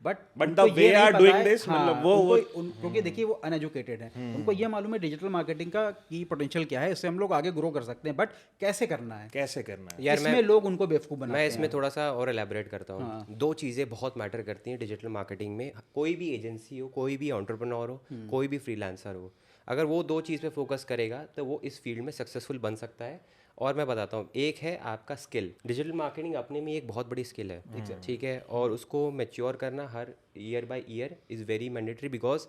Speaker 2: but
Speaker 4: the way are doing this, मतलब वो
Speaker 2: क्योंकि देखिए वो अनएजुकेटेड है, उनको ये मालूम है डिजिटल मार्केटिंग का की पोटेंशियल क्या है, इससे हम लोग आगे ग्रो कर सकते हैं, बट कैसे करना है,
Speaker 4: कैसे करना है।
Speaker 1: यार
Speaker 2: इसमें लोग उनको बेवकूफ़ बनाते
Speaker 1: मैं
Speaker 2: हैं।
Speaker 1: इसमें थोड़ा सा और एलैबोरेट करता हूँ। दो चीज़ें बहुत मैटर करती हैं डिजिटल मार्केटिंग में। कोई भी एजेंसी हो, कोई भी एंटरप्रेन्योर हो, कोई भी फ्रीलांसर हो, अगर वो दो चीज़ पे फोकस करेगा तो वो इस फील्ड में सक्सेसफुल बन सकता है। और मैं बताता हूँ, एक है आपका स्किल। डिजिटल मार्केटिंग अपने में एक बहुत बड़ी स्किल है, ठीक है, और उसको मैच्योर करना हर year by year is very mandatory. Because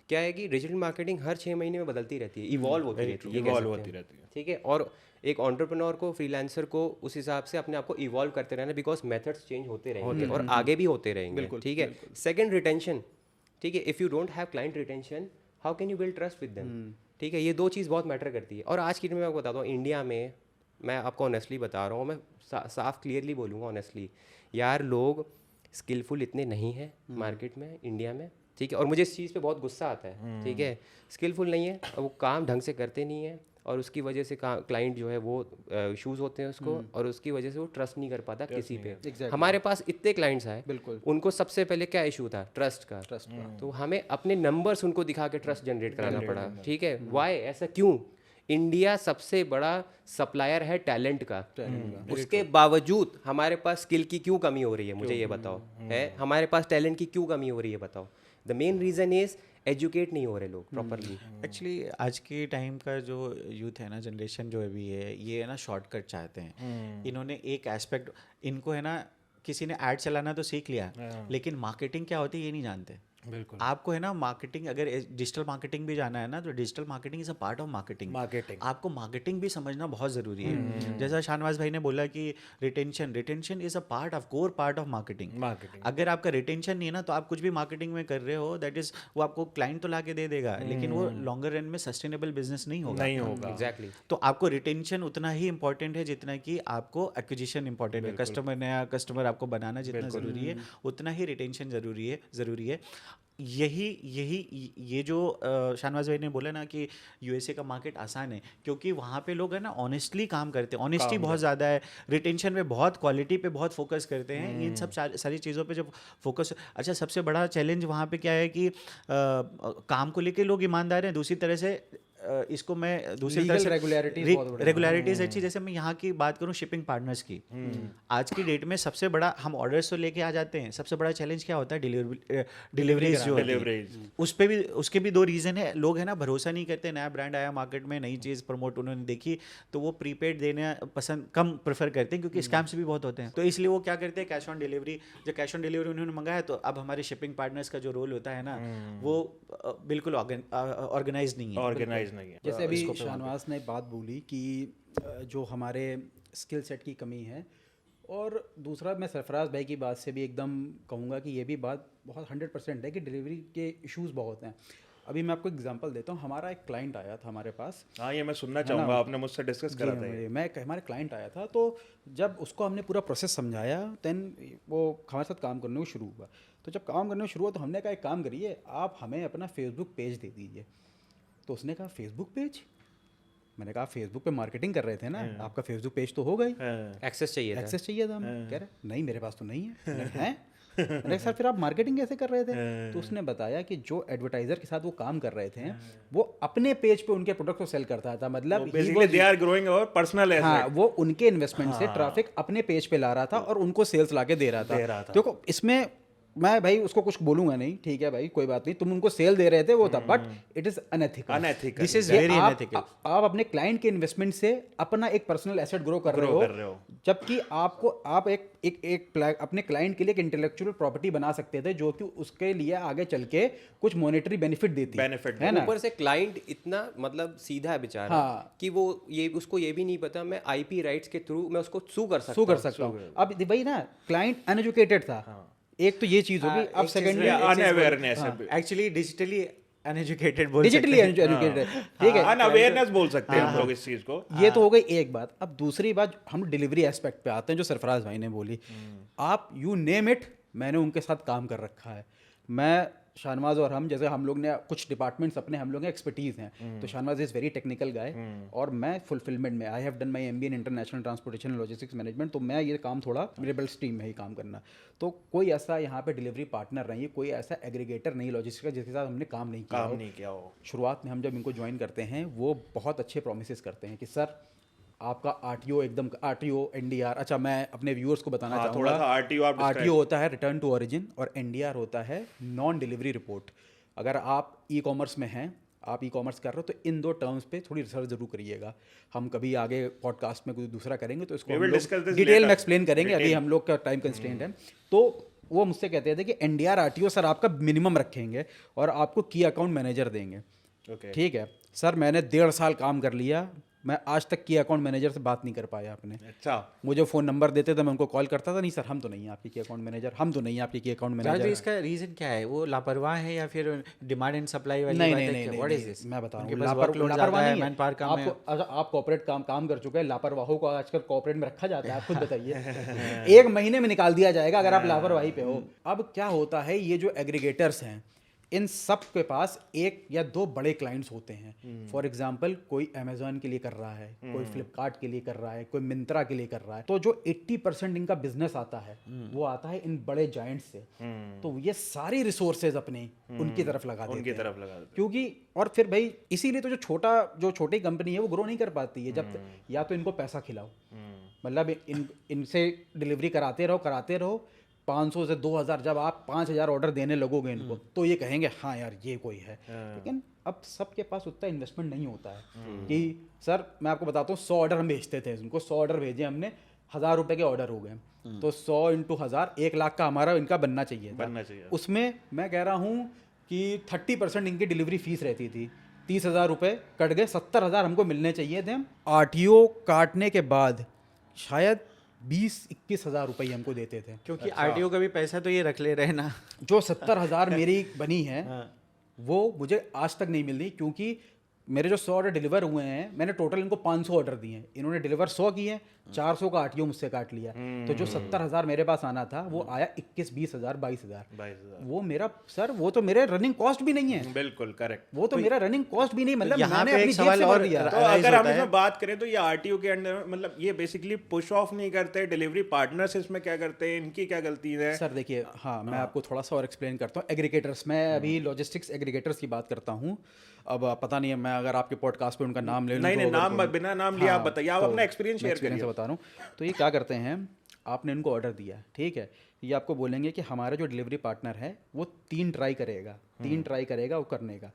Speaker 1: क्या है कि डिजिटल मार्केटिंग हर 6 महीने में बदलती रहती है, इवॉल्व होती रहती है, ये कह सकते हैं, ठीक है। और एक एंटरप्रेन्योर को, फ्रीलांसर को उस हिसाब से अपने आप को इवॉल्व करते रहना, बिकॉज मेथड्स चेंज होते रहेंगे और आगे भी होते रहेंगे, ठीक है। सेकंड, रिटेंशन, ठीक है। If you don't have client retention, how can you build trust with them, ठीक है। ये दो चीज़ बहुत मैटर करती है। और आज की डेट में मैं आपको बताता हूँ, इंडिया में मैं आपको ऑनेस्टली बता रहा हूँ, मैं साफ क्लियरली बोलूँगा ऑनेस्टली, यार लोग स्किलफुल इतने नहीं हैं मार्केट में, इंडिया में, ठीक है। और मुझे इस चीज़ पे बहुत गुस्सा आता है, ठीक है। स्किलफुल नहीं है और वो काम ढंग से करते नहीं है, और उसकी वजह से क्लाइंट जो है वो इशूज़ होते हैं उसको, और उसकी वजह से वो ट्रस्ट नहीं कर पाता किसी पे। हमारे पास इतने क्लाइंट्स आए,
Speaker 2: बिल्कुल,
Speaker 1: उनको सबसे पहले क्या इशू था, ट्रस्ट का। तो हमें अपने नंबर्स उनको दिखा के ट्रस्ट जनरेट कराना पड़ा, ठीक है। वाई, ऐसा क्यों? इंडिया सबसे बड़ा सप्लायर है टैलेंट का, उसके बावजूद हमारे पास स्किल की क्यों कमी हो रही है, मुझे ये बताओ। है हमारे पास टैलेंट की क्यों कमी हो रही है, बताओ। The main reason is educate नहीं हो रहे लोग प्रॉपरली।
Speaker 3: एक्चुअली आज के टाइम का जो यूथ है ना, जनरेशन जो अभी है, ये है ना शॉर्टकट चाहते हैं। इन्होंने एक एस्पेक्ट, इनको है ना किसी ने ऐड चलाना तो सीख लिया, लेकिन मार्केटिंग क्या होती है ये नहीं जानते।
Speaker 4: बिल्कुल।
Speaker 3: आपको है ना मार्केटिंग, अगर डिजिटल मार्केटिंग भी जाना है ना, तो digital marketing is a part of marketing. आपको मार्केटिंग भी समझना बहुत ज़रूरी है। जैसा शाहनवाज भाई ने बोला कि retention is a part of, core part of marketing. अगर आपका रिटेंशन नहीं है ना, तो आप कुछ भी मार्केटिंग में कर रहे हो, दैट इज वो आपको क्लाइंट तो ला के दे देगा, लेकिन वो लॉन्गर रन में सस्टेनेबल बिजनेस नहीं होगा।
Speaker 1: एग्जैक्टली।
Speaker 3: तो आपको रिटेंशन उतना ही इंपॉर्टेंट है जितना कि आपको एक्विजिशन इंपॉर्टेंट है। कस्टमर, नया कस्टमर आपको बनाना जितना ज़रूरी है, उतना ही रिटेंशन ज़रूरी है। ये जो शाहनवाज भाई ने बोला ना कि यूएसए का मार्केट आसान है, क्योंकि वहाँ पे लोग है ना ऑनेस्टली काम करते हैं, ऑनेस्टी बहुत ज़्यादा है, रिटेंशन पे बहुत, क्वालिटी पे बहुत फोकस करते हैं। इन सब सारी चीज़ों पे जब फोकस, अच्छा सबसे बड़ा चैलेंज वहाँ पे क्या है कि काम को लेके लोग ईमानदार हैं, दूसरी तरह से इसको मैं दूसरी तरह से रेगुलरिटीज अच्छी। जैसे मैं यहाँ की बात करूँ शिपिंग पार्टनर्स की, आज की डेट में सबसे बड़ा, हम ऑर्डर्स तो लेके आ जाते हैं, सबसे बड़ा चैलेंज क्या होता है, डिलीवरीज जो होती है। उसके भी दो रीज़न है। लोग है ना भरोसा नहीं करते, नया ब्रांड आया मार्केट में, नई चीज़ प्रमोट उन्होंने देखी, तो वो प्रीपेड देना पसंद कम प्रेफर करते हैं, क्योंकि स्कैम्स भी बहुत होते हैं। तो इसलिए वो क्या करते हैं, कैश ऑन डिलीवरी। जब कैश ऑन डिलीवरी उन्होंने मंगाया, तो अब हमारे शिपिंग पार्टनर्स का जो रोल होता है ना, वो बिल्कुल ऑर्गेनाइज नहीं है।
Speaker 2: जैसे अभी शाहनवाज ने बात बोली कि जो हमारे स्किल सेट की कमी है, और दूसरा मैं सरफराज भाई की बात से भी एकदम कहूँगा कि ये भी बात बहुत 100% है कि डिलीवरी के इश्यूज़ बहुत हैं। अभी मैं आपको एग्जांपल देता हूँ, हमारा एक क्लाइंट आया था हमारे पास।
Speaker 4: हाँ, ये मैं सुनना चाहूँगा, आपने मुझसे डिस्कस करा था ये।
Speaker 2: हमारे क्लाइंट आया था, तो जब उसको हमने पूरा प्रोसेस समझाया, देन वो हमारे साथ काम करने को शुरू हुआ। तो जब काम करने को शुरू हुआ तो हमने कहा एक काम करिए, आप हमें अपना फेसबुक पेज दे दीजिए। तो उसने कहा फेसबुक पेज? मैंने कहा फेसबुक पे मार्केटिंग कर रहे थे ना, आपका फेसबुक पेज तो हो गई,
Speaker 1: एक्सेस चाहिए था।
Speaker 2: एक्सेस चाहिए था हमें। कह रहे नहीं मेरे पास तो नहीं है। मैंने कहा, हैं? मैंने कहा सर फिर आप मार्केटिंग कैसे कर रहे थे? तो उसने बताया कि जो एडवर्टाइजर के साथ वो काम कर रहे थे वो अपने पेज पे उनके प्रोडक्ट को सेल करता था, मतलब
Speaker 4: बेसिकली दे आर ग्रोइंग और पर्सनल एसेट।
Speaker 2: हाँ, वो उनके इन्वेस्टमेंट से ट्रैफिक अपने पेज पे ला रहा था और उनको सेल्स लाके दे रहा था। देखो इसमें मैं भाई उसको कुछ बोलूंगा नहीं, ठीक है भाई कोई बात नहीं, तुम उनको सेल दे रहे थे वो था, but it is unethical.
Speaker 3: This is very unethical.
Speaker 2: आप अपने क्लाइंट के इन्वेस्टमेंट से अपना एक पर्सनल एसेट ग्रो कर रहे हो, जबकि आप एक अपने क्लाइंट के लिए एक इंटेलेक्चुअल प्रॉपर्टी बना सकते थे जो कि उसके लिए आगे चल के कुछ मॉनेटरी बेनिफिट देती है ना।
Speaker 1: ऊपर से क्लाइंट इतना मतलब सीधा है बेचारा, कि वो ये उसको ये भी नहीं पता मैं आईपी राइट्स के थ्रू मैं उसको सू कर सकता हूँ।
Speaker 2: अब भाई ना क्लाइंट अनएजुकेटेड था, एक तो ये चीज होगी। अब secondly
Speaker 4: unawareness,
Speaker 3: actually digitally uneducated बोल
Speaker 2: डिजिटली एजुकेटेड, ठीक है,
Speaker 4: अनअवेयरनेस बोल सकते हैं हम लोग इस चीज को।
Speaker 2: ये तो हो गई एक बात। अब दूसरी बात हम डिलीवरी एस्पेक्ट पे आते हैं, जो सरफराज भाई ने बोली। आप यू नेम इट, मैंने उनके साथ काम कर रखा है। मैं शाहनवाज और हम जैसे हम लोग ने कुछ डिपार्टमेंट्स अपने हम लोग के एक्सपर्टीज़ हैं, तो शाहनवाज इज़ वेरी टेक्निकल गाय और मैं फुलफिलमेंट में I have done my MBA in international transportation and logistics management, तो मैं ये काम थोड़ा मेरे बेल्ट स्ट्रीम में ही काम करना। तो कोई ऐसा यहाँ पे डिलीवरी पार्टनर नहीं है, कोई ऐसा एग्रीगेटर नहीं लॉजिस्टिक्स का जिसके साथ हमने काम नहीं किया हो। शुरुआत में हम जब इनको ज्वाइन करते हैं वो बहुत अच्छे प्रोमिस करते हैं कि सर आपका RTO एकदम RTO NDR। अच्छा मैं अपने व्यूअर्स को बताना चाहूँगा,
Speaker 4: थोड़ा सा
Speaker 2: RTO होता है रिटर्न टू ओरिजिन और NDR होता है नॉन डिलीवरी रिपोर्ट। अगर आप ई-कॉमर्स में हैं, आप ई-कॉमर्स कर रहे हो, तो इन दो टर्म्स पे थोड़ी रिसर्च जरूर करिएगा। हम कभी आगे पॉडकास्ट में कुछ दूसरा करेंगे तो इसको डिटेल में एक्सप्लेन करेंगे, अभी हम लोग का टाइम कंस्ट्रेंट है। तो वो मुझसे कहते थे कि NDR RTO सर आपका मिनिमम रखेंगे और आपको की अकाउंट मैनेजर देंगे। ठीक है सर, मैंने 1.5 साल काम कर लिया, मैं आज तक की अकाउंट मैनेजर से बात नहीं कर पाया अपने।
Speaker 4: अच्छा,
Speaker 2: मुझे फ़ोन नंबर देते थे, मैं उनको कॉल करता था, नहीं सर हम तो नहीं है आपकी की अकाउंट मैनेजर, हम तो नहीं है आपकी की अकाउंट मैनेजर।
Speaker 3: इसका रीजन क्या है? वो लापरवाह है या फिर डिमांड एंड सप्लाई वाली
Speaker 2: नहीं
Speaker 3: बात
Speaker 2: नहीं
Speaker 3: है?
Speaker 2: नहीं
Speaker 3: व्हाट इज दिस?
Speaker 2: मैं बता रहा
Speaker 3: उनके
Speaker 2: हूँ,
Speaker 3: पास वर्कलोड ज्यादा है, मैन पावर कम है।
Speaker 2: आप कॉर्पोरेट काम कर चुके हैं, लापरवाहों को आजकल कॉर्पोरेट में रखा जाता है, आप खुद बताइए। 1 महीने में निकाल दिया जाएगा अगर आप लापरवाही पे हो। अब क्या होता है, ये जो एग्रीगेटर्स हैं इन सब के पास 1 या 2 बड़े क्लाइंट्स होते हैं। फॉर एग्जांपल कोई अमेजोन के लिए कर रहा है, कोई फ्लिपकार्ट के लिए कर रहा है, कोई मिंत्रा के लिए कर रहा है। तो जो 80% इनका बिजनेस आता है वो आता है इन बड़े जायंट्स से। तो ये सारी रिसोर्सेज अपने उनकी तरफ लगा देते हैं, क्योंकि और फिर भाई इसीलिए तो जो छोटी कंपनी है वो ग्रो नहीं कर पाती है, जब या तो इनको पैसा खिलाओ, मतलब इनसे डिलीवरी कराते रहो 500 से 2000, जब आप 5000 ऑर्डर देने लगोगे इनको तो ये कहेंगे हाँ यार ये कोई है। लेकिन अब सबके पास उतना इन्वेस्टमेंट नहीं होता है कि सर मैं आपको बताता हूँ, 100 ऑर्डर हम भेजते थे उनको, 100 ऑर्डर भेजे हमने, 1000 रुपये के ऑर्डर हो गए, तो 100 × 1000 1 लाख का हमारा इनका बनना चाहिए। उसमें मैं कह रहा हूँ कि 30% इनकी डिलीवरी फीस रहती थी, 30,000 रुपये कट गए, 70,000 हमको मिलने चाहिए थे। RTO काटने के बाद शायद 20-21 हज़ार रुपये हमको देते थे,
Speaker 3: क्योंकि RTO का भी पैसा तो ये रख ले रहे ना।
Speaker 2: जो 70,000 मेरी बनी है वो मुझे आज तक नहीं मिल रही, क्योंकि मेरे जो 100 ऑर्डर डिलीवर हुए हैं, मैंने टोटल इनको 500 ऑर्डर दिए हैं, इन्होंने डिलीवर 100 किए, 400 का RTO मुझसे काट लिया। तो जो 70,000 मेरे पास आना था वो आया 21-20 हज़ार 22,000। वो मेरा सर वो तो मेरे रनिंग कॉस्ट भी नहीं है।
Speaker 4: बिल्कुल करेक्ट,
Speaker 2: वो तो मेरा रनिंग कॉस्ट भी नहीं, मतलब
Speaker 3: यहाँ
Speaker 2: मैंने
Speaker 3: पे
Speaker 2: अपनी
Speaker 3: एक
Speaker 2: जेब
Speaker 3: सवाल
Speaker 2: से
Speaker 3: और
Speaker 2: भर दिया।
Speaker 4: तो अगर हम इसमें बात करें तो ये RTO के अंडर मतलब ये बेसिकली पुश ऑफ नहीं करते, डिलीवरी पार्टनर्स इसमें क्या करते हैं, इनकी क्या गलती है?
Speaker 2: सर देखिए, हाँ मैं आपको थोड़ा सा और एक्सप्लेन करता हूँ। एग्रीगेटर्स, मैं अभी लॉजिस्टिक्स एग्रीगेटर्स की बात करता हूँ। अब पता नहीं है, मैं अगर आपके पॉडकास्ट पे उनका नाम ले लूँ
Speaker 4: नहीं, नाम बिना नाम लिया आप बताइए, आप अपना एक्सपीरियंस शेयर करिए।
Speaker 2: बता रहा हूँ, तो ये क्या करते हैं, आपने इनको ऑर्डर दिया, ठीक है, ये आपको बोलेंगे कि हमारा जो डिलीवरी पार्टनर है वो 3 ट्राई करेगा वो करने का।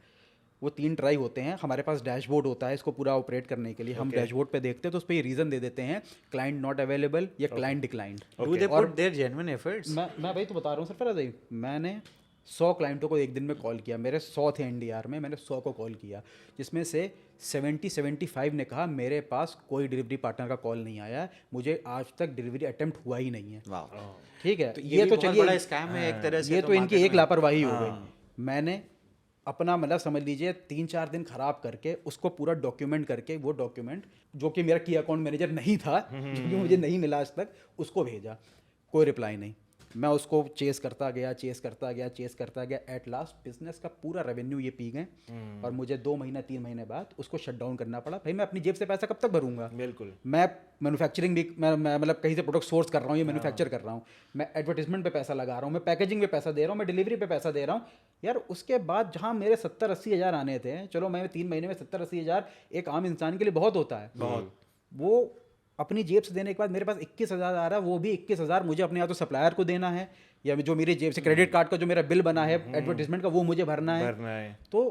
Speaker 2: वो 3 ट्राई होते हैं, हमारे पास डैशबोर्ड होता है इसको पूरा ऑपरेट करने के लिए। हम डैशबोर्ड पे देखते हैं तो उस पर ये रीज़न दे देते हैं, क्लाइंट नॉट अवेलेबल या client declined.
Speaker 3: Do they put their genuine efforts?
Speaker 2: मैं भाई तो बता रहा हूँ सर, फिर मैंने 100 क्लाइंटों को एक दिन में कॉल किया, मेरे 100 थे NDR में, मैंने 100 को कॉल किया, जिसमें से 70-75 ने कहा मेरे पास कोई डिलीवरी पार्टनर का कॉल नहीं आया, मुझे आज तक डिलीवरी अटेम्प्ट हुआ ही नहीं है। ठीक है,
Speaker 3: तो ये तो चलिए बड़ा स्कैम है एक तरह से।
Speaker 2: ये तो इनकी एक लापरवाही हो गई। मैंने अपना मतलब समझ लीजिए 3-4 दिन खराब करके उसको पूरा डॉक्यूमेंट करके, वो डॉक्यूमेंट जो कि मेरा की अकाउंट मैनेजर नहीं था, जो कि मुझे नहीं मिला आज तक, उसको भेजा, कोई रिप्लाई नहीं। मैं उसको चेस करता गया, एट लास्ट बिजनेस का पूरा रेवेन्यू ये पी गए और मुझे 2 महीना 3 महीने बाद उसको शट डाउन करना पड़ा। भाई मैं अपनी जेब से पैसा कब तक भरूंगा?
Speaker 4: बिल्कुल।
Speaker 2: मैं मैन्युफैक्चरिंग भी मैं मतलब कहीं से प्रोडक्ट सोर्स कर रहा हूँ, ये मैन्युफैक्चर कर रहा हूँ, मैं एडवर्टीजमेंट पे पैसा लगा रहा हूँ, मैं पैकेजिंग पे पैसा दे रहा हूँ, मैं डिलीवरी पे पैसा दे रहा हूँ यार। उसके बाद जहाँ मेरे 70-80 हज़ार आने थे, चलो मैं 3 महीने में 70-80 हज़ार एक आम इंसान के लिए बहुत होता है, बहुत। वो अपनी जेब से देने के बाद मेरे पास 21,000 आ रहा है, वो भी 21,000 मुझे अपने या तो सप्लायर को देना है, या जो मेरी जेब से क्रेडिट कार्ड का जो मेरा बिल बना है एडवर्टीजमेंट का, वो मुझे भरना है। तो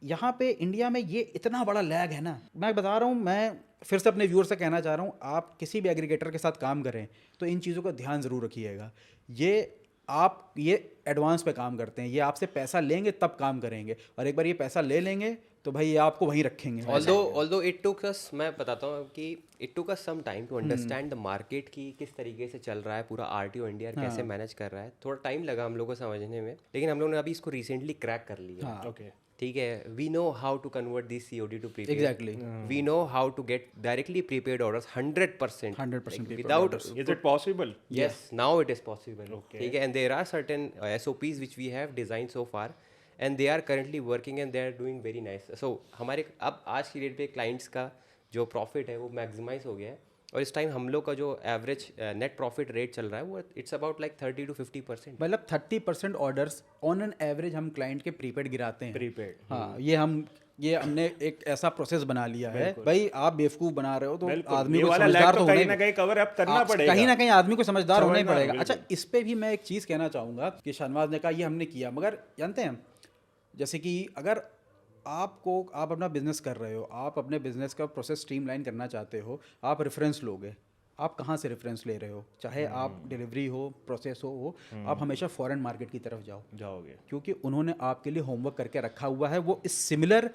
Speaker 2: यहाँ पे इंडिया में ये इतना बड़ा लैग है ना। मैं बता रहा हूँ, मैं फिर से अपने व्यूअर से कहना चाह रहा हूँ, आप किसी भी एग्रीगेटर के साथ काम करें तो इन चीज़ों का ध्यान ज़रूर रखिएगा। ये एडवांस पे काम करते हैं, ये आपसे पैसा लेंगे तब काम करेंगे, और एक बार ये पैसा ले लेंगे तो भाई ये आपको वहीं रखेंगे।
Speaker 1: although it took us, मैं बताता हूँ कि it took us some time to understand the market की किस तरीके से चल रहा है, पूरा RTO इंडिया कैसे मैनेज कर रहा है। थोड़ा टाइम लगा हम लोग को समझने में, लेकिन हम लोग ने अभी इसको रिसेंटली क्रैक कर लिया।
Speaker 4: ओके,
Speaker 1: ठीक है, we know how to convert this COD to prepaid.
Speaker 2: Exactly.
Speaker 1: We know how to get directly prepaid orders 100%
Speaker 2: 100%
Speaker 1: without.
Speaker 4: Is it possible?
Speaker 1: Yes, now it is possible. ठीक है, and there are certain SOPs which we have designed so far, and they are currently working and they are doing very nice. So हमारे अब आज की डेट पे क्लाइंट्स का जो प्रॉफिट है वो मैक्सिमाइज हो गया है, और इस टाइम हम लोग का जो एवरेज नेट प्रॉफिट रेट चल रहा है वो इट्स अबाउट लाइक 30 to 50%।
Speaker 2: मतलब 30% ऑर्डर्स ऑन एन एवरेज हम क्लाइंट के प्रीपेड गिराते हैं।
Speaker 4: प्रीपेड,
Speaker 2: हाँ, ये हमने एक ऐसा प्रोसेस बना लिया है। भाई आप बेवकूफ़ बना रहे हो तो आदमी को समझदार तो
Speaker 4: कहीं ना कहीं कवर अप करना पड़ेगा,
Speaker 2: कहीं ना कहीं आदमी को समझदार होना ही पड़ेगा। अच्छा, इस पे भी मैं एक चीज़ कहना चाहूँगा कि शाहनवाज ने कहा ये हमने किया, मगर जानते हैं जैसे कि अगर आप अपना बिजनेस कर रहे हो, आप अपने बिजनेस का प्रोसेस स्ट्रीमलाइन करना चाहते हो, आप रेफरेंस लोगे, आप कहाँ से रेफरेंस ले रहे हो? चाहे आप डिलीवरी हो, प्रोसेस हो, आप हमेशा फॉरेन मार्केट की तरफ जाओगे, क्योंकि उन्होंने आपके लिए होमवर्क करके रखा हुआ है, वो इस सिमिलर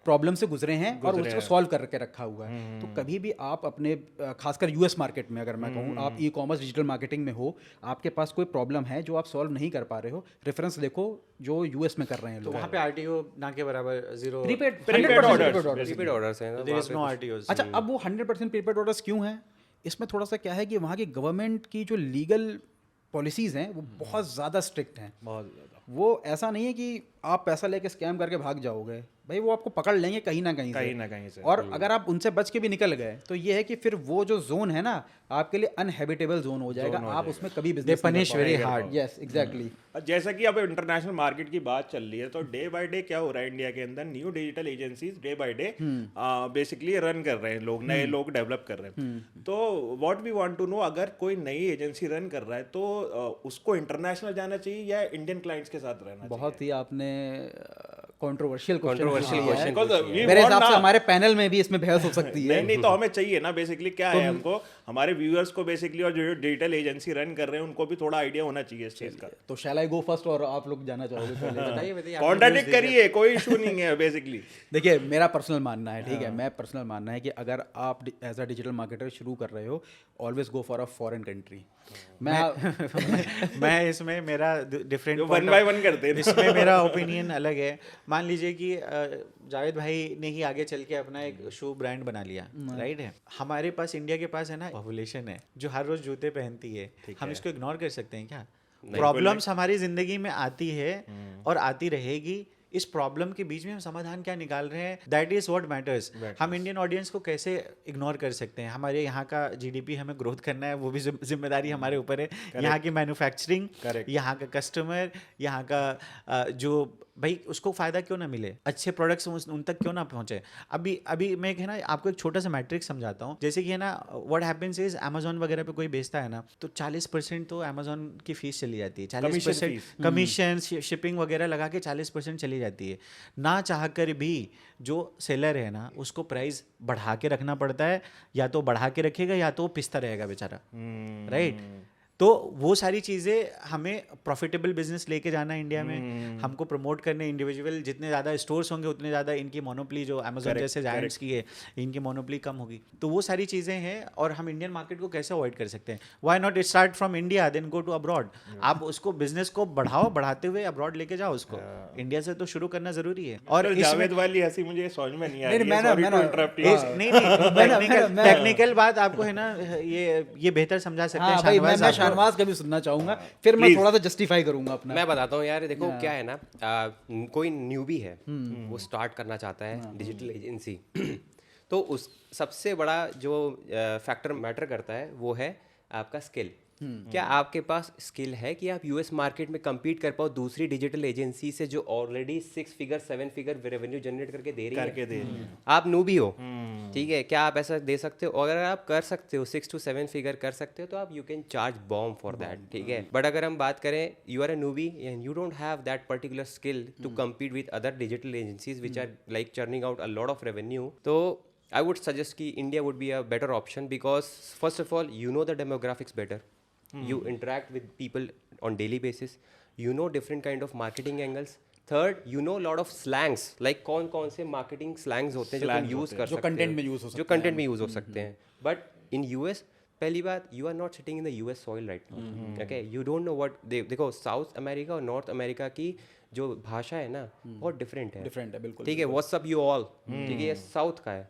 Speaker 2: प्रॉब्लम से गुजरे हैं और उसको सॉल्व करके रखा हुआ है। तो कभी भी आप अपने खासकर यूएस मार्केट में अगर मैं कहूँ, आप ई-कॉमर्स डिजिटल मार्केटिंग में हो, आपके पास कोई प्रॉब्लम है जो आप सॉल्व नहीं कर पा रहे हो, रेफरेंस देखो जो यूएस में कर रहे हैं लोग।
Speaker 3: वहाँ पे RTO ना के बराबर जीरो
Speaker 2: प्रीपेड
Speaker 1: प्रीपेड ऑर्डर्स हैं ना,
Speaker 3: देयर इज नो RTOs।
Speaker 2: अच्छा, अब वो 100% प्रीपेड ऑर्डर्स क्यों हैं? इसमें थोड़ा सा क्या है कि वहाँ की गवर्नमेंट की जो लीगल पॉलिसीज़ हैं वो बहुत ज़्यादा स्ट्रिक्ट हैं, बहुत ज़्यादा। वो ऐसा नहीं है कि आप पैसा लेके स्कैम करके भाग जाओगे, भाई वो आपको पकड़ लेंगे कहीं ना कहीं से। और अगर आप उनसे बच के भी निकल गए तो ये है कि फिर वो जो जोन है ना आपके लिए अनहैबिटेबल जोन हो जाएगा, आप उसमें कभी business
Speaker 3: punish very hard.
Speaker 2: Yes, exactly.
Speaker 4: जैसा कि अब इंटरनेशनल मार्केट की बात चल रही है, तो डे बाय डे क्या हो रहा है इंडिया के अंदर, new digital agencies day by day basically run कर रहे हैं लोग, नए लोग डेवलप कर रहे हैं। तो what we want to know, अगर कोई नई एजेंसी रन कर रहा है तो उसको इंटरनेशनल जाना चाहिए या इंडियन क्लाइंट्स के साथ रहना चाहिए?
Speaker 2: बहुत ही आपने कंट्रोवर्शियल
Speaker 1: क्वेश्चन
Speaker 2: मेरे हिसाब से हमारे पैनल में भी इसमें बहस हो सकती है।
Speaker 4: नहीं तो हमें चाहिए ना, बेसिकली क्या है, हमको हमारे व्यूअर्स को बेसिकली, और जो डिजिटल एजेंसी रन कर रहे हैं उनको भी थोड़ा आइडिया होना चाहिए इस चीज का।
Speaker 2: तो शैल आई गो फर्स्ट और आप लोग जाना चाहोगे पहले?
Speaker 1: बताइए
Speaker 4: कॉन्ट्रैडिक्ट करिए, कोई इशू नहीं है बेसिकली।
Speaker 2: देखिए, मेरा पर्सनल मानना है, ठीक है, मैं पर्सनल मानना है कि अगर आप एज अ डिजिटल मार्केटर शुरू कर रहे हो, always go for a foreign country.
Speaker 3: मैं इसमें मेरा डिफरेंट
Speaker 4: वन बाय वन करते हैं,
Speaker 3: इसमें मेरा ओपिनियन अलग है। मान लीजिए कि जावेद भाई ने ही आगे चल के अपना एक शू ब्रांड बना लिया, राइट है। हमारे पास इंडिया के पास है ना पॉपुलेशन है जो हर रोज जूते पहनती है, हम इसको इग्नोर कर सकते हैं क्या? प्रॉब्लम्स हमारी जिंदगी में आती है और आती रहेगी। इस प्रॉब्लम के बीच में हम समाधान क्या निकाल रहे हैं, दैट इज व्हाट मैटर्स। हम इंडियन ऑडियंस को कैसे इग्नोर कर सकते हैं? हमारे यहाँ का GDP हमें ग्रोथ करना है, वो भी जिम्मेदारी हमारे ऊपर है। यहाँ की मैन्युफैक्चरिंग, यहाँ का कस्टमर, यहाँ का जो भाई उसको फ़ायदा क्यों ना मिले, अच्छे प्रोडक्ट्स उन तक क्यों ना पहुँचे। अभी मैं है ना आपको एक छोटा सा मैट्रिक्स समझाता हूँ। जैसे कि है ना व्हाट हैपेंस इज अमेजोन वगैरह पे कोई बेचता है ना तो 40% तो अमेजोन की फीस चली जाती है, 40% कमीशन शिपिंग वगैरह लगा के 40% चली जाती है। ना चाह कर भी जो सेलर है ना उसको प्राइस बढ़ा के रखना पड़ता है, या तो बढ़ा के रखेगा या तो पिसता रहेगा बेचारा, राइट। तो वो सारी चीज़ें हमें प्रॉफिटेबल बिजनेस लेके जाना है इंडिया में, हमको प्रमोट करने इंडिविजुअल, जितने ज़्यादा स्टोर्स होंगे उतने ज़्यादा इनकी मोनोपोली, जो अमेजोन जैसे जायंट्स की है, इनकी मोनोपोली कम होगी। तो वो सारी चीज़ें हैं, और हम इंडियन मार्केट को कैसे अवॉइड कर सकते हैं? Why not start from India then go to abroad. आप उसको बिजनेस को बढ़ाओ, बढ़ाते हुए अब्रॉड लेके जाओ उसको। इंडिया से तो शुरू करना जरूरी है। और
Speaker 4: जावेद वाली ऐसी मुझे समझ में नहीं आ रही है,
Speaker 2: मैं
Speaker 4: sorry
Speaker 2: ना
Speaker 4: to interrupt you।
Speaker 3: नहीं, टेक्निकल बात आपको है ना, ये बेहतर समझा सकते हैं
Speaker 2: हाँ भाई, मैं
Speaker 3: शाहनवाज आपको।
Speaker 2: शाहनवाज का भी सुनना चाहूंगा, फिर मैं थोड़ा सा जस्टिफाई करूंगा अपना।
Speaker 1: मैं बताता हूँ यार, देखो क्या है ना, कोई न्यूबी है, वो स्टार्ट करना चाहता है डिजिटल एजेंसी तो उस सबसे बड़ा जो फैक्टर मैटर करता है वो है आपका स्किल। क्या आपके पास स्किल है कि आप यूएस मार्केट में compete कर पाओ दूसरी डिजिटल एजेंसी से जो already 6 figure 7 figure revenue generate करके दे रही है? आप नूबी हो, ठीक है, क्या आप ऐसा दे सकते हो? अगर आप कर सकते हो 6 to 7 फिगर कर सकते हो तो आप you can charge bomb for that, ठीक है। बट अगर हम बात करें you are a noobie and you don't have that particular skill to compete with other digital agencies which are like churning out a lot of revenue, तो I would suggest कि India would be a better option because first of all you know the demographics better, you interact with people on daily basis, you know different kind of marketing angles, third you know lot of slangs, like कौन से marketing slangs होते हैं जो तुम use कर सकते हो,
Speaker 2: content में use हो
Speaker 1: जो content में use हो सकते हैं। But in US पहली बात, you are not sitting in the US soil right now, okay, you don't know what देखो साउथ अमेरिका और नॉर्थ अमेरिका की जो भाषा है ना बहुत डिफरेंट है,
Speaker 2: बिल्कुल।
Speaker 1: ठीक है। व्हाट्सअप यू ऑल, ठीक है, ये साउथ का है,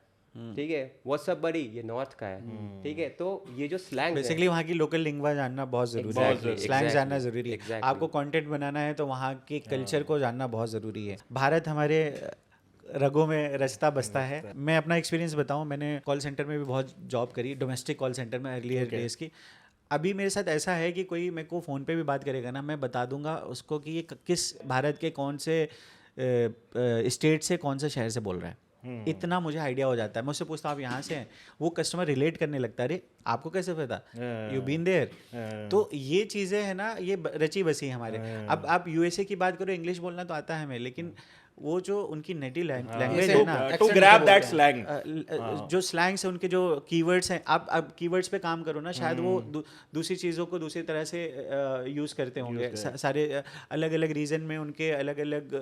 Speaker 1: ठीक है। व्हाट्सअप बड़ी ये नॉर्थ का है, ठीक है। तो ये जो स्लैंग
Speaker 3: बेसिकली वहाँ की लोकल लिंग्वा जानना बहुत जरूरी है, स्लैंग जानना जरूरी है। आपको कंटेंट बनाना है तो वहाँ के कल्चर को जानना बहुत ज़रूरी है। भारत हमारे रगों में रचता बसता है। मैं अपना एक्सपीरियंस बताऊं, मैंने कॉल सेंटर में भी बहुत जॉब करी, डोमेस्टिक कॉल सेंटर में अर्लियर डेज की। अभी मेरे साथ ऐसा है कि कोई मेरे को फ़ोन पे भी बात करेगा ना, मैं बता दूंगा उसको कि ये किस भारत के कौन से स्टेट से कौन से शहर से बोल रहा है। इतना मुझे आइडिया हो जाता है। मैं उससे पूछता हूँ आप यहाँ से हैं, वो कस्टमर रिलेट करने लगता है, अरे आपको कैसे पता, यू बीन देयर। तो ये चीज़ें हैं ना, ये रची बसी हमारे। अब आप यूएसए की बात करो, इंग्लिश बोलना तो आता है हमें, लेकिन वो जो उनकी नेटिव लैंग्वेज है ना,
Speaker 4: टू ग्रैब दैट स्लैंग,
Speaker 3: जो स्लैंग्स हैं उनके, जो कीवर्ड्स हैं, आप अब कीवर्ड्स पे काम करो ना, शायद वो दूसरी चीज़ों को दूसरी तरह से यूज़ करते होंगे। सारे अलग अलग रीजन में उनके अलग अलग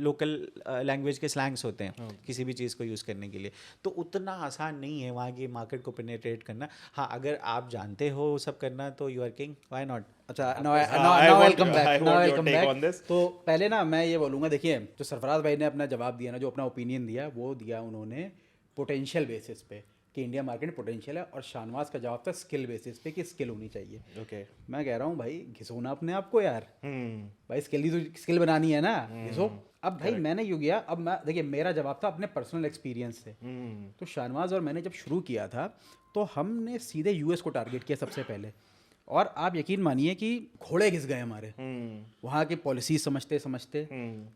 Speaker 3: लोकल लैंग्वेज के स्लैंग्स होते हैं किसी भी चीज़ को यूज़ करने के लिए। तो उतना आसान नहीं है वहाँ की मार्केट को पेनिट्रेट करना। हाँ, अगर आप जानते हो वो सब करना तो you are king, why not.
Speaker 2: अच्छा, नाउ वेलकम बैक। तो पहले ना मैं ये बोलूँगा, देखिए जो सरफराज भाई ने अपना जवाब दिया ना, जो अपना ओपिनियन दिया, वो दिया उन्होंने पोटेंशियल बेसिस पे कि इंडिया मार्केट में पोटेंशियल है, और शाहनवाज का जवाब था स्किल बेसिस पे कि स्किल होनी चाहिए।
Speaker 4: ओके,
Speaker 2: मैं कह रहा हूँ भाई घिसो ना अपने आप को यार, भाई स्किल बनानी है ना, घिसो। अब भाई मैंने यूँ किया, अब मैं देखिए मेरा जवाब था अपने पर्सनल एक्सपीरियंस से। तो शाहनवाज और मैंने जब शुरू किया था तो हमने सीधे यूएस को टारगेट किया सबसे पहले, और आप यकीन मानिए कि घोड़े घिस गए हमारे वहाँ की पॉलिसी समझते समझते।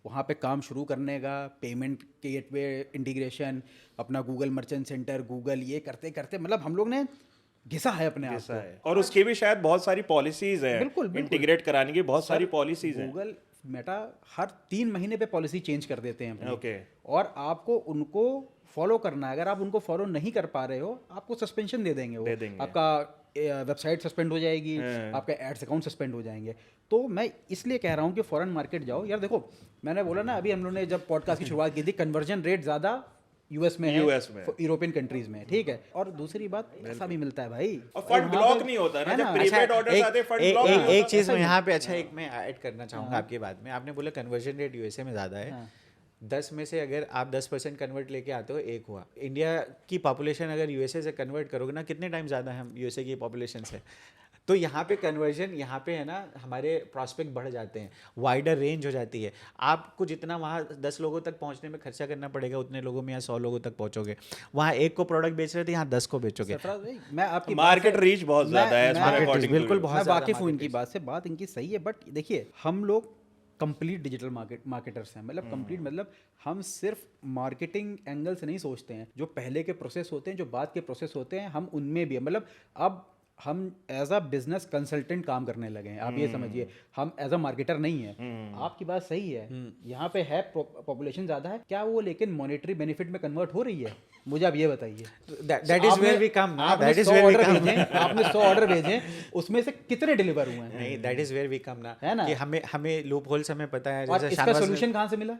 Speaker 2: वहाँ पे काम शुरू करने का, पेमेंट गेटवे इंटीग्रेशन, अपना गूगल मर्चेंट सेंटर, गूगल, ये करते करते मतलब हम लोग ने घिसा है अपने आप को।
Speaker 4: और उसकी भी शायद बहुत सारी पॉलिसीज हैं,
Speaker 2: बिल्कुल।
Speaker 4: इंटीग्रेट कराने की बहुत सारी पॉलिसीज हैं।
Speaker 2: गूगल मेटा हर 3 महीने पे पॉलिसी चेंज कर देते हैं अपनी।
Speaker 4: ओके,
Speaker 2: और आपको उनको फॉलो करना है। अगर आप उनको फॉलो नहीं कर पा रहे हो, आपको सस्पेंशन दे देंगे वो। आपका वेबसाइट सस्पेंड हो जाएगी, आपका एड्स अकाउंट सस्पेंड हो जाएंगे। तो मैं इसलिए कह रहा हूँ कि फॉरेन मार्केट जाओ यार। देखो मैंने बोला ना, अभी हम लोगों ने जब पॉडकास्ट की शुरुआत की थी, कन्वर्जन रेट ज़्यादा यूएस में है, यूरोपियन कंट्रीज में, ठीक है। और दूसरी बात, पैसा भी मिलता है भाई,
Speaker 4: और फंड ब्लॉक नहीं होता ना, जब प्रीपेड ऑर्डर्स आते हैं फंड ब्लॉक नहीं होता।
Speaker 3: एक चीज़ मैं यहाँ पे, अच्छा एक मैं ऐड करना चाहूँगा आपकी बात में। आपने बोला कन्वर्जन रेट यूएसए में ज़्यादा है। 10 में से अगर आप 10% कन्वर्ट लेके आते हो, 1 हुआ। इंडिया की पॉपुलेशन अगर यूएसए से कन्वर्ट करोगे ना, कितने टाइम ज़्यादा है हम यूएसए की पॉपुलेशन से। तो यहाँ पे कन्वर्जन, यहाँ पे है ना, हमारे प्रॉस्पेक्ट बढ़ जाते हैं, वाइडर रेंज हो जाती है। आपको जितना वहाँ 10 लोगों तक पहुँचने में खर्चा करना पड़ेगा, उतने लोगों में या 100 लोगों तक पहुँचोगे। वहाँ 1 को प्रोडक्ट बेच रहे थे, यहाँ 10 को बेचोगे।
Speaker 2: मैं आपकी
Speaker 4: मार्केट रीच बहुत ज़्यादा है,
Speaker 3: बिल्कुल बहुत
Speaker 2: वाकिफ हूँ इनकी बात से, बात इनकी सही है। बट देखिए हम लोग कंप्लीट डिजिटल मार्केटर्स हैं, मतलब कंप्लीट, मतलब हम सिर्फ मार्केटिंग एंगल से नहीं सोचते हैं। जो पहले के प्रोसेस होते हैं, जो बाद के प्रोसेस होते हैं, हम उनमें भी है। मतलब अब हम एज अ बिजनेस कंसल्टेंट काम करने लगे हैं। आप ये समझिए, हम एज अ मार्केटर नहीं है। आपकी बात सही है, यहाँ पे है पॉपुलेशन ज़्यादा है, क्या वो लेकिन मॉनेटरी बेनिफिट में कन्वर्ट हो रही है? मुझे आप ये बताइए।
Speaker 3: That is where we come ना, that is where we come।
Speaker 2: आपने 100 ऑर्डर भेजे, उसमें से कितने डिलीवर हुए हैं?
Speaker 3: नहीं, that is where we come ना,
Speaker 2: है ना?
Speaker 3: कि हमें लूप होल्स हमें पता है।
Speaker 2: और
Speaker 3: जैसे
Speaker 2: इसका
Speaker 3: शाहनवाज
Speaker 2: सोल्यूशन कहाँ से मिला?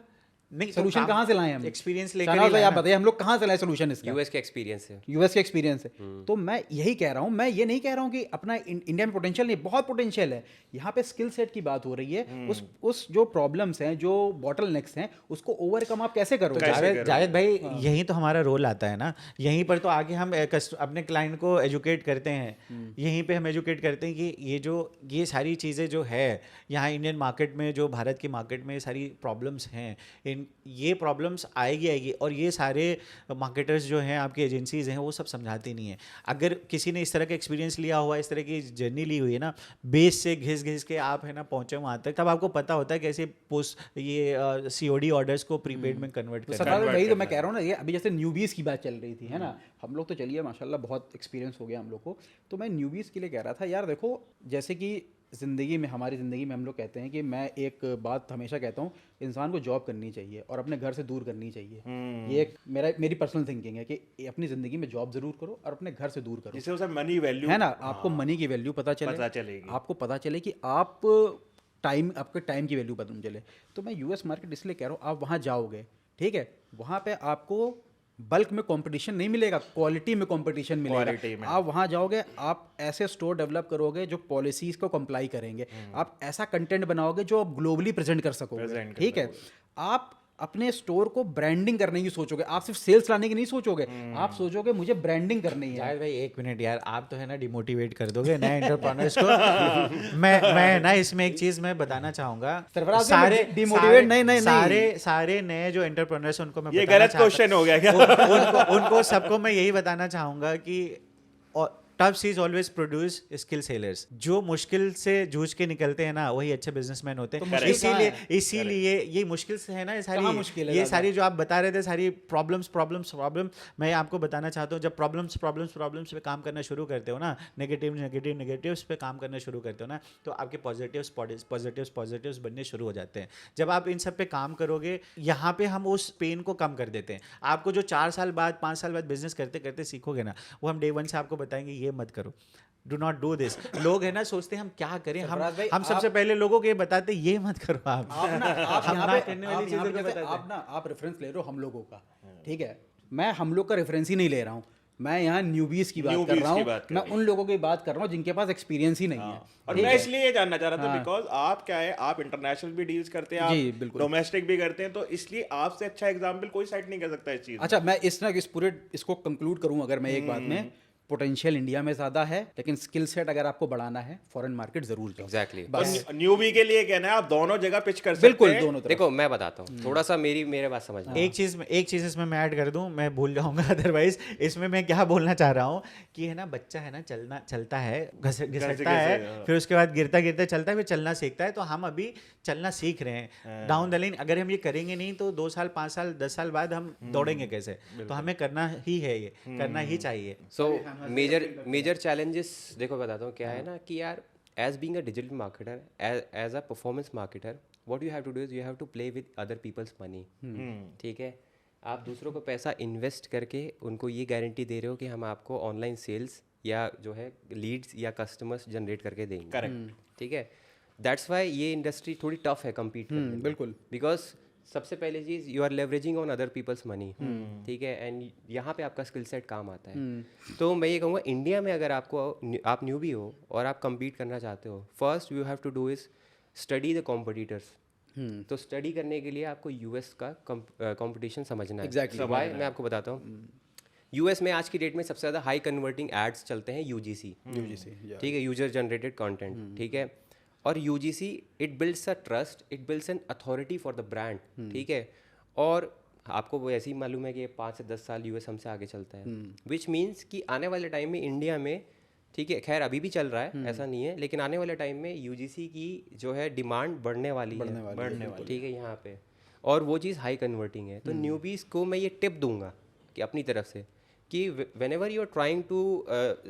Speaker 3: नहीं,
Speaker 2: सोल्यूशन कहाँ से लाए हम?
Speaker 3: एक्सपीरियंस लेकर
Speaker 2: शाहनवाज
Speaker 3: ही
Speaker 2: भाई
Speaker 3: लाए
Speaker 2: आप
Speaker 3: ना।
Speaker 2: बताइए, हम लोग कहाँ से लाए सोल्यूशन इसका?
Speaker 1: यूएस के एक्सपीरियंस से।
Speaker 2: यूएस के एक्सपीरियंस है। तो मैं यही कह रहा हूँ, मैं ये नहीं कह रहा हूँ कि अपना इंडिया में पोटेंशियल नहीं, बहुत पोटेंशियल है। यहाँ पे स्किल सेट की बात हो रही है। उस जो प्रॉब्लम्स हैं, जो बॉटल नेक्स हैं, उसको ओवरकम आप कैसे करोगे?
Speaker 3: जावेद भाई, यही तो हमारा रोल आता है ना। यहीं पर तो आगे हम अपने क्लाइंट को एजुकेट करते हैं। यहीं पे हम एजुकेट करते हैं कि ये सारी चीज़ें जो है यहाँ इंडियन मार्केट में, जो भारत की मार्केट में सारी प्रॉब्लम्स हैं, ये प्रॉब्लम्स आएगी और ये सारे मार्केटर्स जो हैं, आपकी एजेंसीज हैं, वो सब समझाती नहीं है। अगर किसी ने इस तरह का एक्सपीरियंस लिया हुआ, इस तरह की जर्नी ली हुई है ना, बेस से घिस के आप है ना पहुंचे वहाँ तक, तब आपको पता होता है कैसे ये COD ऑर्डर्स को प्रीपेड में कन्वर्ट
Speaker 2: तो
Speaker 3: करना
Speaker 2: सरदार वही तो मैं कह रहा हूँ ना, ये अभी जैसे न्यूबीज़ की बात चल रही थी, है ना? हम लोग तो चलिए माशाल्लाह बहुत एक्सपीरियंस हो गया हम लोग को। तो मैं न्यूबीज़ के लिए कह रहा था, यार देखो, जैसे कि ज़िंदगी में, हमारी ज़िंदगी में हम लोग कहते हैं कि मैं एक बात हमेशा कहता हूँ, इंसान को जॉब करनी चाहिए और अपने घर से दूर करनी चाहिए। ये एक मेरी पर्सनल थिंकिंग है कि अपनी ज़िंदगी में जॉब ज़रूर करो और अपने घर से दूर करो,
Speaker 4: जिससे उसे मनी वैल्यू
Speaker 2: है ना? आपको मनी की वैल्यू पता चलेगी, आपको पता चले कि आपके टाइम की वैल्यू पता चले। तो मैं यूएस मार्केट इसलिए कह रहा हूँ, आप वहाँ जाओगे, ठीक है, वहाँ पे आपको बल्क में कंपटीशन नहीं मिलेगा, क्वालिटी में कंपटीशन मिलेगा। आप वहाँ जाओगे, आप ऐसे स्टोर डेवलप करोगे जो पॉलिसीज को कंप्लाई करेंगे, आप ऐसा कंटेंट बनाओगे जो आप ग्लोबली प्रेजेंट कर सकोगे, ठीक है? आप अपने स्टोर को ब्रांडिंग करने की सोचोगे, आप सिर्फ सेल्स लाने की नहीं सोचोगे, आप सोचोगे मुझे ब्रांडिंग करनी है।
Speaker 3: जावेद भाई, एक मिनट यार, आप तो है ना डिमोटिवेट कर दोगे नए एंटरप्रेन्योर्स को। मैं ना इसमें एक चीज मैं बताना चाहूंगा, सारे नए जो एंटरप्रेन्योर्स, उनको मैं
Speaker 4: ये गलत क्वेश्चन हो गया क्या?
Speaker 3: उनको सबको मैं यही बताना चाहूंगा कि टफ चीज ऑलवेज प्रोड्यूस स्किल सेलर्स। जो मुश्किल से जूझ के निकलते हैं ना, वही अच्छे बिजनेसमैन होते हैं। इसीलिए ये मुश्किल से है ना, ये सारी जो आप बता रहे थे, सारी प्रॉब्लम, मैं आपको बताना चाहता हूँ, जब प्रॉब्लम्स पे काम करना शुरू करते हो ना, नेगेटिव्स पे काम करना शुरू करते हो ना, तो आपके पॉजिटिव्स बनने शुरू हो जाते हैं। जब आप इन सब पे काम करोगे, यहाँ पे हम उस पेन को कम कर देते हैं। आपको जो 4 साल बाद, 5 साल बाद बिजनेस करते करते सीखोगे ना, वो हम डे 1 से आपको बताएंगे, ये मत करो, डू नॉट डू दिस। लोग है ना सोचते हैं हम क्या करें, हम सबसे पहले लोगों को ये बताते ये मत करो। आप
Speaker 2: रेफरेंस ले रहे हो हम लोगों का, ठीक है? मैं हम लोग का रेफरेंस ही नहीं ले रहा हूँ, मैं यहाँ न्यूबीज की बात कर रहा हूँ, मैं उन लोगों की बात कर रहा हूँ जिनके पास एक्सपीरियंस ही नहीं है।
Speaker 4: और मैं इसलिए ये जानना चाह रहा था, बिकॉज आप क्या है, आप इंटरनेशनल भी डील्स करते हैं, आप डोमेस्टिक भी करते हैं, तो इसलिए आपसे अच्छा एग्जांपल कोई साइट नहीं कर सकता इस चीज।
Speaker 2: अच्छा, मैं इसको कंक्लूड करूँ अगर मैं एक बात में, पोटेंशियल इंडिया में ज़्यादा है, लेकिन स्किल सेट अगर आपको बढ़ाना है, फॉरेन मार्केट जरूर जाओ।
Speaker 1: एग्जैक्टली।
Speaker 4: न्यूबी के लिए कहना है, आप दोनों जगह पिच कर सकते हैं।
Speaker 2: बिल्कुल, दोनों तरफ।
Speaker 1: देखो मैं बताता हूँ थोड़ा सा, मेरे बात समझना।
Speaker 3: एक चीज़ इसमें मैं ऐड कर दूं, मैं भूल जाऊंगा अदरवाइज। इसमें मैं क्या बोलना चाह रहा हूँ कि है ना, बच्चा है ना, चलता है, घिसटता है, फिर उसके बाद गिरता चलता है, फिर चलना सीखता है। तो हम अभी चलना सीख रहे हैं। डाउन द लाइन अगर हम ये करेंगे नहीं, तो 2 साल, 5 साल, 10 साल बाद हम दौड़ेंगे कैसे? तो हमें करना ही है, ये करना ही चाहिए।
Speaker 1: सो मेजर चैलेंजेस देखो बताता हूँ क्या है ना, कि यार as being a digital marketer, as a performance marketer, what you have to do is you have to play with other people's money, ठीक है? आप दूसरों को पैसा इन्वेस्ट करके उनको ये गारंटी दे रहे हो कि हम आपको ऑनलाइन सेल्स या जो है लीड्स या कस्टमर्स जनरेट करके देंगे, करेक्ट? ठीक है, दैट्स वाई ये इंडस्ट्री थोड़ी टफ है कम्पीट करने में,
Speaker 2: बिल्कुल,
Speaker 1: बिकॉज सबसे पहले चीज़, you are leveraging on other people's money, ठीक है? एंड यहाँ पे आपका स्किल सेट काम आता है। तो मैं ये कहूँगा, इंडिया में अगर आप न्यूबी हो और आप कम्पीट करना चाहते हो, first you have to do is study the competitors. तो स्टडी करने के लिए आपको यूएस का कंपटीशन समझना है।
Speaker 2: एग्जैक्टली,
Speaker 1: मैं आपको बताता हूँ, यूएस में आज की डेट में सबसे ज़्यादा हाई कन्वर्टिंग एड्स चलते हैं यूजीसी, ठीक है, यूजर जनरेटेड कॉन्टेंट, ठीक है? और UGC it builds a trust, it builds an authority for the brand, ठीक है? और आपको वो ऐसे ही मालूम है कि 5 से 10 साल यूएस हमसे आगे चलता है, विच मीन्स कि आने वाले टाइम में इंडिया में, ठीक है, खैर अभी भी चल रहा है, ऐसा नहीं है, लेकिन आने वाले टाइम में यूजीसी की जो है डिमांड बढ़ने वाली है, ठीक है, यहाँ पे। और वो चीज़ हाई कन्वर्टिंग है। तो न्यूबीज़ को मैं ये टिप दूंगा कि अपनी तरफ से कि whenever you are trying to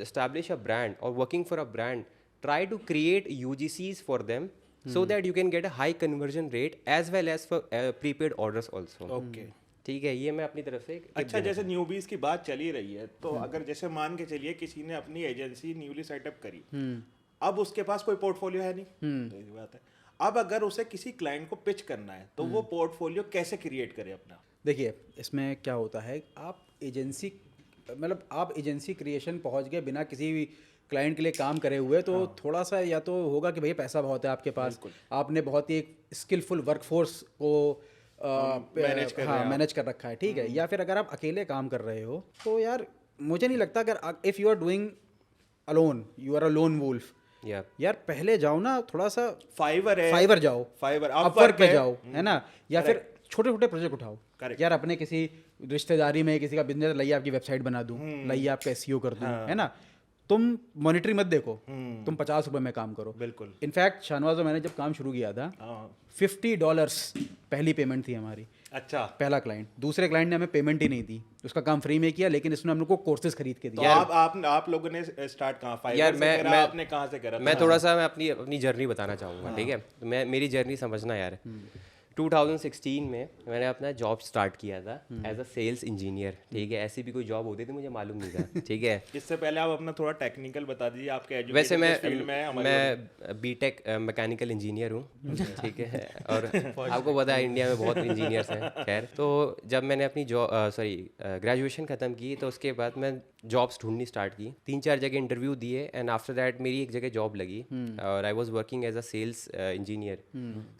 Speaker 1: establish a brand or working for a brand, try to create UGCs for them so that you can get a high conversion rate as well as for prepaid orders also.
Speaker 4: Okay
Speaker 1: ठीक है, ये मैं अपनी तरफ से एक tip
Speaker 4: अच्छा,
Speaker 1: देना
Speaker 4: जैसे न्यूबीज की बात चली रही है, तो अगर जैसे मान के चलिए किसी ने अपनी एजेंसी न्यूली सेटअप करी, अब उसके पास कोई पोर्टफोलियो है नहीं, तो ये बात है। अब अगर उसे किसी क्लाइंट को पिच करना है तो वो पोर्टफोलियो कैसे क्रिएट करे अपना?
Speaker 2: देखिए इसमें क्या होता है, आप एजेंसी मतलब आप एजेंसी क्रिएशन पहुंच गए बिना किसी भी क्लाइंट के लिए काम करे हुए, तो थोड़ा सा या तो होगा कि भैया पैसा बहुत है आपके पास, आपने बहुत ही एक स्किलफुल वर्कफोर्स को मैनेज कर रखा है, ठीक है, या फिर अगर आप अकेले काम कर रहे हो तो यार मुझे नहीं लगता, अगर if you are doing alone, you are a lone wolf,
Speaker 1: या
Speaker 2: यार पहले जाओ ना थोड़ा सा
Speaker 4: फाइवर है,
Speaker 2: फाइवर जाओ,
Speaker 4: फाइवर
Speaker 2: अपवर्क पे जाओ, है ना, या फिर छोटे छोटे प्रोजेक्ट उठाओ।
Speaker 4: Correct.
Speaker 2: यार अपने किसी रिश्तेदारी में किसी का बिजनेस, लाइए आपकी वेबसाइट बना दूं, लाइए आपका एसईओ कर दूं, है ना, तुम मॉनिटरी मत देखो, तुम 50 रुपए में काम करो।
Speaker 4: बिल्कुल।
Speaker 2: इनफैक्ट शाहनवाज और मैंने जब काम शुरू किया था,
Speaker 4: हाँ।
Speaker 2: $50 पहली पेमेंट थी हमारी,
Speaker 4: अच्छा,
Speaker 2: पहला क्लाइंट। दूसरे क्लाइंट ने हमें पेमेंट ही नहीं दी, उसका काम फ्री में किया, लेकिन इसने हम लोग को कोर्सेज खरीद के
Speaker 4: तो
Speaker 2: दिया।
Speaker 4: आप लोगों ने स्टार्ट कहाँ, फाइवर
Speaker 1: यार
Speaker 4: से
Speaker 1: मैं
Speaker 4: करा,
Speaker 1: मैं
Speaker 4: आपने कहाँ से करा?
Speaker 1: मैं थोड़ा सा मैं अपनी जर्नी बताना चाहूँगा, ठीक है, मैं मेरी जर्नी समझना यार। 2016 में मैंने अपना जॉब स्टार्ट किया था एज अ सेल्स इंजीनियर, ठीक है, ऐसी भी कोई जॉब होती थी मुझे मालूम नहीं था, ठीक है।
Speaker 4: इससे पहले आप अपना थोड़ा टेक्निकल बता दीजिए, आपके
Speaker 1: वैसे
Speaker 4: एजुकेशन फील्ड में है हमारे।
Speaker 1: मैं बीटेक मैकेनिकल इंजीनियर हूँ, ठीक है, और आपको पता है इंडिया में बहुत इंजीनियर्स हैं। खैर, तो जब मैंने अपनी ग्रेजुएशन ख़त्म की तो उसके बाद मैं जॉब्स ढूंढनी स्टार्ट की, 3-4 जगह इंटरव्यू दिए, एंड आफ्टर दैट मेरी एक जगह जॉब लगी और I was working as a sales engineer.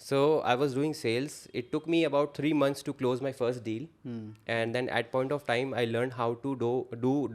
Speaker 1: So I was doing sales, it took me about 3 months to close my first deal, and then at point of time I learned how to do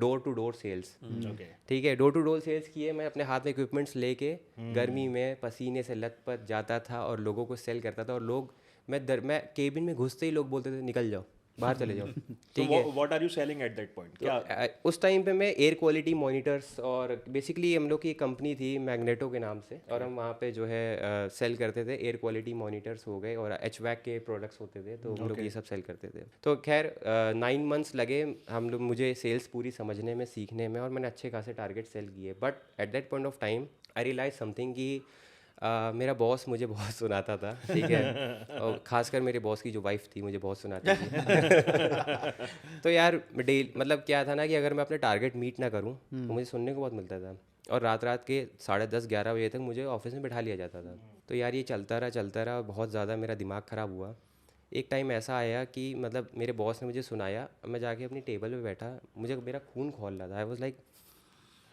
Speaker 1: door to door sales.
Speaker 4: Okay,
Speaker 1: ठीक है, डोर टू डोर सेल्स किए, मैं अपने हाथ में इक्विपमेंट्स लेके गर्मी में पसीने से लथपथ जाता था और लोगों को सेल करता था, और लोग मैं केबिन में घुसते ही लोग बोलते थे निकल जाओ, बाहर चले जाओ, ठीक है।
Speaker 4: What are you selling at that point? क्या
Speaker 1: उस टाइम पे मैं एयर क्वालिटी मॉनिटर्स, और बेसिकली हम लोग की एक कंपनी थी मैग्नेटो के नाम से, और हम वहाँ पे जो है सेल करते थे एयर क्वालिटी मॉनिटर्स हो गए, और HVAC के प्रोडक्ट्स होते थे, तो हम लोग ये सब सेल करते थे। तो खैर 9 months लगे हम लोग मुझे सेल्स पूरी समझने में, सीखने में, और मैंने अच्छे खासे टारगेट सेल किए। But at that point of time I realize something कि मेरा बॉस मुझे बहुत सुनाता था, ठीक है, और ख़ासकर मेरे बॉस की जो वाइफ थी मुझे बहुत सुनाती थी। तो यार मतलब क्या था ना कि अगर मैं अपने टारगेट मीट ना करूं तो मुझे सुनने को बहुत मिलता था, और रात के 10:30-11 बजे तक मुझे ऑफिस में बिठा लिया जाता था। तो यार ये चलता रहा, और बहुत ज़्यादा मेरा दिमाग ख़राब हुआ। एक टाइम ऐसा आया कि मतलब मेरे बॉस ने मुझे सुनाया, मैं जाके अपनी टेबल पे बैठा, मुझे मेरा खून खौल रहा था, आई वाज लाइक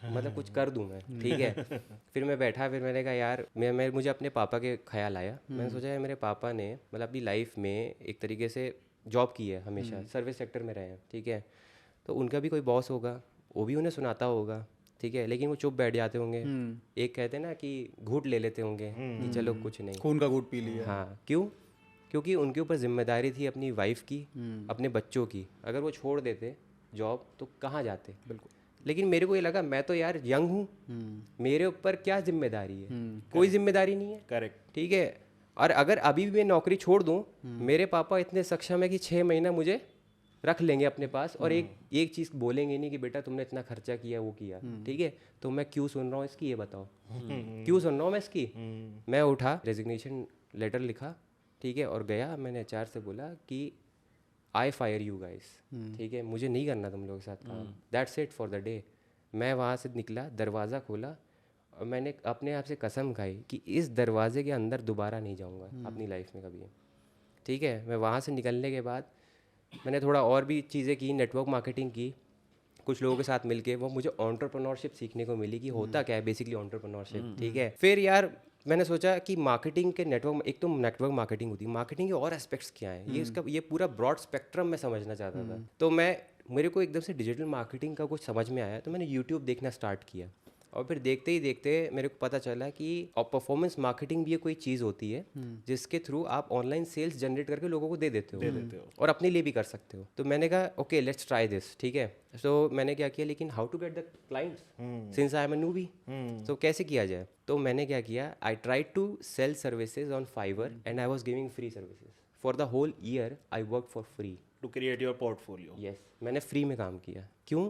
Speaker 1: मतलब कुछ कर दूं मैं, ठीक है। फिर मैं बैठा, फिर मैंने कहा यार मुझे अपने पापा के ख्याल आया, मैंने सोचा यार मेरे पापा ने मतलब अपनी लाइफ में एक तरीके से जॉब की है, हमेशा सर्विस सेक्टर में रहे हैं, ठीक है, तो उनका भी कोई बॉस होगा, वो भी उन्हें सुनाता होगा, ठीक है, लेकिन वो चुप बैठ जाते होंगे, एक कहते हैं ना कि घूंट ले लेते होंगे कि चलो कुछ नहीं,
Speaker 2: खून का घूंट पी लिया।
Speaker 1: हाँ, क्यों? क्योंकि उनके ऊपर जिम्मेदारी थी अपनी वाइफ की, अपने बच्चों की। अगर वो छोड़ देते जॉब तो कहाँ जाते?
Speaker 2: बिल्कुल।
Speaker 1: लेकिन मेरे को ये लगा मैं तो यार यंग हूँ, मेरे ऊपर क्या जिम्मेदारी है? कोई जिम्मेदारी नहीं है,
Speaker 4: करेक्ट,
Speaker 1: ठीक है। और अगर अभी भी मैं नौकरी छोड़ दूँ, मेरे पापा इतने सक्षम है कि 6 महीना मुझे रख लेंगे अपने पास, और एक चीज़ बोलेंगे नहीं कि बेटा तुमने इतना खर्चा किया, वो किया, ठीक है, तो मैं क्यों सुन रहा हूँ इसकी, ये बताओ, क्यों सुन रहा हूँ मैं इसकी? मैं उठा, रेजिग्नेशन लेटर लिखा, ठीक है, और गया, मैंने HR से बोला कि आई फायर यू गाइस, ठीक है, मुझे नहीं करना तुम लोगों के साथ काम, that's it for the day. मैं वहाँ से निकला, दरवाज़ा खोला, और मैंने अपने आप से कसम खाई कि इस दरवाजे के अंदर दोबारा नहीं जाऊँगा अपनी लाइफ में कभी, ठीक है। मैं वहाँ से निकलने के बाद मैंने थोड़ा और भी चीज़ें की, नेटवर्क मार्केटिंग की, कुछ लोगों के साथ मिलके, वो मुझे एंटरप्रेन्योरशिप सीखने को मिली कि होता क्या है बेसिकली एंटरप्रेन्योरशिप, ठीक है। फिर यार मैंने सोचा कि मार्केटिंग के नेटवर्क, एक तो नेटवर्क मार्केटिंग होती है, मार्केटिंग के और एस्पेक्ट्स क्या हैं, ये पूरा ब्रॉड स्पेक्ट्रम मैं समझना चाहता था। तो मेरे को एकदम से डिजिटल मार्केटिंग का कुछ समझ में आया, तो मैंने यूट्यूब देखना स्टार्ट किया, और फिर देखते ही देखते मेरे को पता चला कि परफॉर्मेंस मार्केटिंग भी ये कोई चीज़ होती है जिसके थ्रू आप ऑनलाइन सेल्स जनरेट करके लोगों को दे देते हो और अपने लिए भी कर सकते हो। तो मैंने कहा ओके लेट्स ट्राई दिस, ठीक है। तो मैंने क्या किया, लेकिन how to get the clients since I am a newbie, तो कैसे किया जाए? तो मैंने क्या किया, I try to sell services on Fiverr and I was giving free services for the whole year. I work for free
Speaker 4: to create your portfolio.
Speaker 1: Yes, मैंने फ्री में काम किया। क्यों?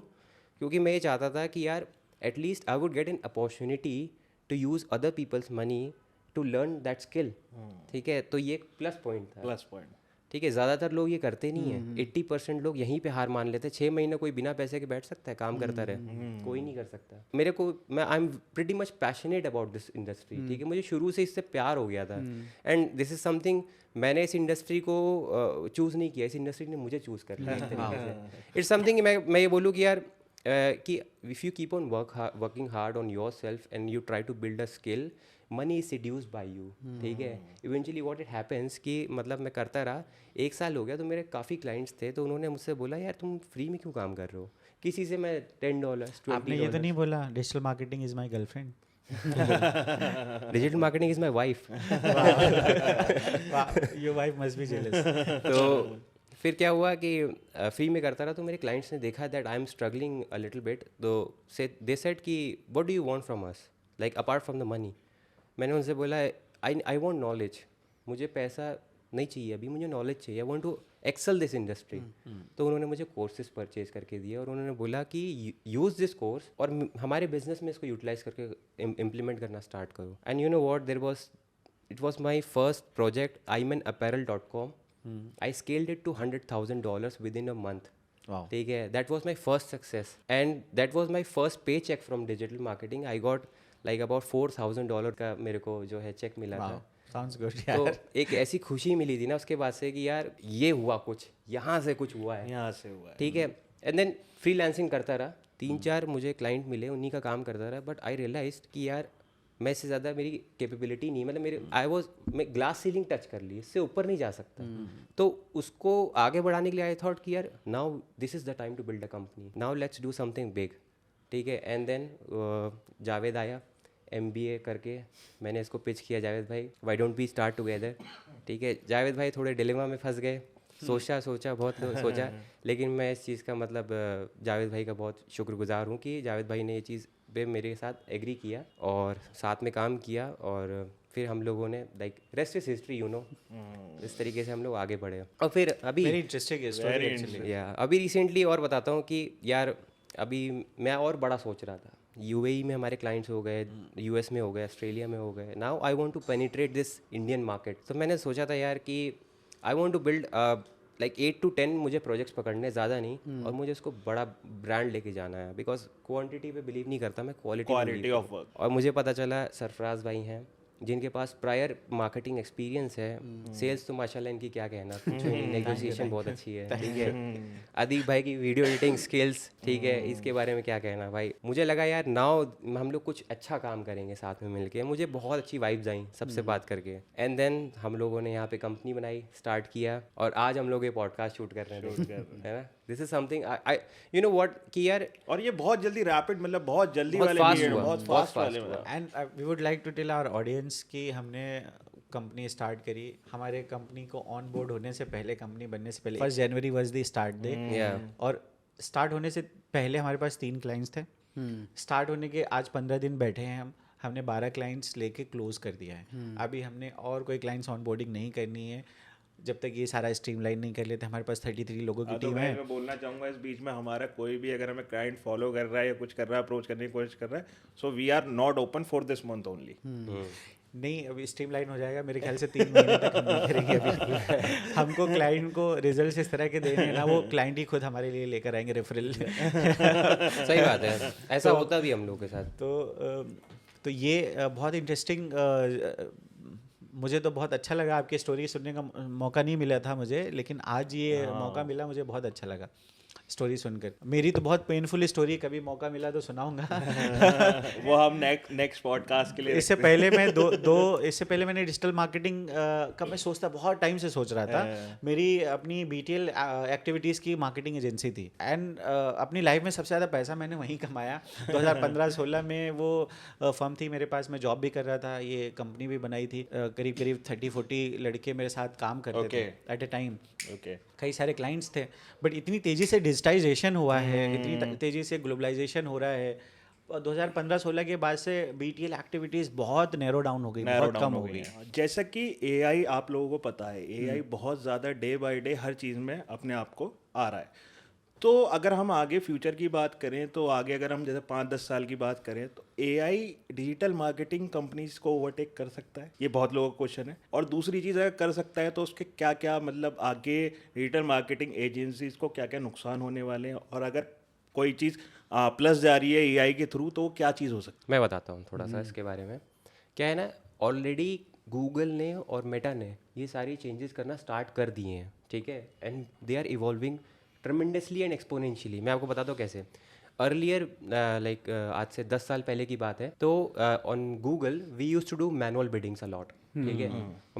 Speaker 1: क्योंकि मैं ये चाहता था कि यार at least I would get an opportunity to use other people's money to learn that skill, ठीक है। तो ये एक प्लस पॉइंट था,
Speaker 4: प्लस पॉइंट।
Speaker 1: ठीक है। ज़्यादातर लोग ये करते नहीं हैं, 80% लोग यहीं पे हार मान लेते हैं। 6 महीने कोई बिना पैसे के बैठ सकता है, काम करता रहे? कोई नहीं कर सकता। मेरे को I am pretty much passionate about this industry, ठीक है। मुझे शुरू से इससे प्यार हो गया था, एंड दिस इज़ समथिंग, मैंने इस इंडस्ट्री को चूज़ नहीं किया, इस इंडस्ट्री ने मुझे चूज़ कर लिया एक तरीके से। इट्स समथिंग मैं ये बोलूँ कि यार कि if you keep on working hard on your self and you try to build a skill, money is seduced by you, ठीक है। इवेंचुअली व्हाट इट हैपेंस कि मतलब मैं करता रहा, 1 साल हो गया, तो मेरे काफ़ी क्लाइंट्स थे, तो उन्होंने मुझसे बोला यार तुम फ्री में क्यों काम कर रहे हो, किसी से मैं $10 $20।
Speaker 3: आपने ये तो नहीं बोला digital marketing is my girlfriend?
Speaker 1: Digital marketing is my wife.
Speaker 3: Your wife must be jealous.
Speaker 1: तो फिर क्या हुआ कि फ्री में करता रहा, तो मेरे क्लाइंट्स ने देखा that I am struggling a little bit, तो दे सेड कि what do you want from us, like apart from the money. मैंने उनसे बोला आई वांट नॉलेज, मुझे पैसा नहीं चाहिए अभी, मुझे नॉलेज चाहिए, I want to excel this industry. तो उन्होंने मुझे कोर्सेज परचेज करके दिए और उन्होंने बोला कि यूज़ दिस कोर्स और हमारे बिजनेस में इसको यूटिलाइज करके इम्प्लीमेंट करना स्टार्ट करो। And you know what, it was my first project, imanapparel.com. I scaled it to $100,000 within a month.
Speaker 3: Wow.
Speaker 1: ठीक है, that was my first success and that was my first paycheck from digital marketing. I got like about $4,000 का मेरे को जो है चेक मिला था।
Speaker 3: Sounds good
Speaker 1: तो
Speaker 3: यार।
Speaker 1: एक ऐसी खुशी मिली थी ना उसके बाद से कि यार ये हुआ, कुछ यहाँ से कुछ हुआ है,
Speaker 4: यहाँ से हुआ है।
Speaker 1: ठीक है। एंड देन फ्रीलांसिंग करता रहा, 3-4 मुझे क्लाइंट मिले, उन्हीं का काम करता रहा, बट आई रियलाइज कि यार मैं इससे ज़्यादा मेरी कैपेबिलिटी नहीं, मतलब मैं ग्लास सीलिंग टच कर ली, इससे ऊपर नहीं जा सकता। तो उसको आगे बढ़ाने के लिए आई थॉट कि यार now this is the time to build a company, now let's do something big, ठीक है। एंड देन जावेद आया, MBA करके मैंने इसको पिच किया, जावेद भाई why don't we start together, ठीक है। जावेद भाई थोड़े डिलेमा में फंस गए, सोचा बहुत सोचा, लेकिन मैं इस चीज़ का मतलब जावेद भाई का बहुत शुक्रगुजार हूँ कि जावेद भाई ने ये चीज़ पे मेरे साथ एग्री किया और साथ में काम किया, और फिर हम लोगों ने like rest is history, you know, इस तरीके से हम लोग आगे बढ़े। और फिर अभी
Speaker 3: वेरी इंटरेस्टिंग स्टोरी एक्चुअली।
Speaker 1: या अभी रिसेंटली और बताता हूँ कि यार अभी मैं और बड़ा सोच रहा था, UAE में हमारे क्लाइंट्स हो गए, US में हो गए, ऑस्ट्रेलिया में हो गए, now I want to penetrate this Indian market. तो मैंने सोचा था यार कि I want to build like 8 to 10 मुझे प्रोजेक्ट्स पकड़ने, ज़्यादा नहीं, और मुझे उसको बड़ा ब्रांड लेके जाना है, बिकॉज क्वांटिटी पे बिलीव नहीं करता मैं, क्वालिटी
Speaker 4: ऑफ वर्क।
Speaker 1: और मुझे पता चला सरफराज भाई हैं जिनके पास प्रायर मार्केटिंग एक्सपीरियंस है, सेल्स तो माशाल्लाह इनकी क्या कहना, कुछ नहीं, नेगोशिएशन बहुत अच्छी है, ठीक है। अदीप भाई की वीडियो एडिटिंग स्किल्स, ठीक है, इसके बारे में क्या कहना भाई। मुझे लगा यार नाउ हम लोग कुछ अच्छा काम करेंगे साथ में मिलके, मुझे बहुत अच्छी वाइब्स आई सबसे बात करके। एंड देन हम लोगों ने यहाँ पे कंपनी बनाई, स्टार्ट किया, और आज हम लोग ये पॉडकास्ट शूट कर रहे हैं, है ना। This is something I you know what कि यार,
Speaker 4: और ये बहुत जल्दी रैपिड, मतलब बहुत जल्दी
Speaker 1: बहुत
Speaker 4: वाले
Speaker 1: fast
Speaker 4: period,
Speaker 1: हुआ,
Speaker 4: बहुत
Speaker 1: बहुत
Speaker 4: फास्ट वाले
Speaker 1: fast
Speaker 4: मतलब।
Speaker 3: And we would like to tell our audience कि हमने कंपनी स्टार्ट करी, हमारे कंपनी को ऑन बोर्ड होने से पहले, कंपनी बनने से पहले 1 जनवरी वाज द स्टार्ट डे, और स्टार्ट होने से पहले हमारे पास 3 क्लाइंट्स थे। स्टार्ट होने के आज 15 दिन बैठे हैं हमने 12 क्लाइंट्स लेके क्लोज कर दिया है। अभी हमने और कोई क्लाइंट्स ऑन बोर्डिंग नहीं करनी है जब तक ये सारा स्ट्रीमलाइन नहीं कर लेते। हमारे पास 33 लोगों की टीम है।
Speaker 4: मैं बोलना चाहूँगा इस बीच में, हमारा कोई भी अगर हमें क्लाइंट फॉलो कर रहा है या कुछ कर रहा है, अप्रोच करने की कोशिश कर रहा है, so we are not open for this month only.
Speaker 3: नहीं, अभी स्ट्रीमलाइन हो जाएगा मेरे ख्याल से 3 महीने तक हम नहीं करेंगे अभी। हमको क्लाइंट को रिजल्ट्स इस तरह के देने हैं ना, वो क्लाइंट ही खुद हमारे लिए लेकर आएंगे रेफरल।
Speaker 1: सही बात है, ऐसा होता भी हम लोग के साथ।
Speaker 3: तो ये बहुत इंटरेस्टिंग, मुझे तो बहुत अच्छा लगा। आपकी स्टोरी सुनने का मौका नहीं मिला था मुझे, लेकिन आज ये मौका मिला, मुझे बहुत अच्छा लगा स्टोरी सुनकर। मेरी तो बहुत पेनफुल स्टोरी, कभी मौका मिला तो सुनाऊंगा।
Speaker 4: वो हम नेक्स्ट पॉडकास्ट के लिए।
Speaker 3: इससे पहले मैं इससे पहले मैंने डिजिटल मार्केटिंग का मैं सोचता, बहुत टाइम से सोच रहा था। मेरी अपनी BTL एक्टिविटीज़ की मार्केटिंग एजेंसी थी, एंड अपनी लाइफ में सबसे ज़्यादा पैसा मैंने वहीं कमाया। 2015-16 में वो फर्म थी मेरे पास, मैं जॉब भी कर रहा था, ये कंपनी भी बनाई थी। करीब 30-40 लड़के मेरे साथ काम करते थे एट ए टाइम। कई सारे क्लाइंट्स थे, बट इतनी तेज़ी से डिजिटाइजेशन हुआ है, इतनी तेज़ी से ग्लोबलाइजेशन हो रहा है, 2015-16 के बाद से BTL एक्टिविटीज़ बहुत नैरो डाउन हो गई, बहुत कम हो गई।
Speaker 4: जैसा कि AI, आप लोगों को पता है AI बहुत ज़्यादा डे बाय डे हर चीज़ में अपने आप को आ रहा है। तो अगर हम आगे फ्यूचर की बात करें तो आगे अगर हम जैसे 5-10 साल की बात करें तो एआई डिजिटल मार्केटिंग कंपनीज को ओवरटेक कर सकता है, ये बहुत लोगों का क्वेश्चन है। और दूसरी चीज़ अगर कर सकता है तो उसके क्या क्या मतलब आगे डिजिटल मार्केटिंग एजेंसीज को क्या क्या नुकसान होने वाले हैं, और अगर कोई चीज़ प्लस जा रही है एआई के थ्रू तो वो क्या चीज़ हो सकती
Speaker 1: मैं बताता हूँ थोड़ा सा इसके बारे में। क्या है ना, ऑलरेडी गूगल ने और मेटा ने ये सारी चेंजेस करना स्टार्ट कर दिए हैं, ठीक है, and they are evolving tremendously and exponentially. मैं आपको बताता हूँ कैसे। अर्लियर लाइक आज से 10 साल पहले की बात है, तो on Google we used to do manual biddings a lot, ठीक है।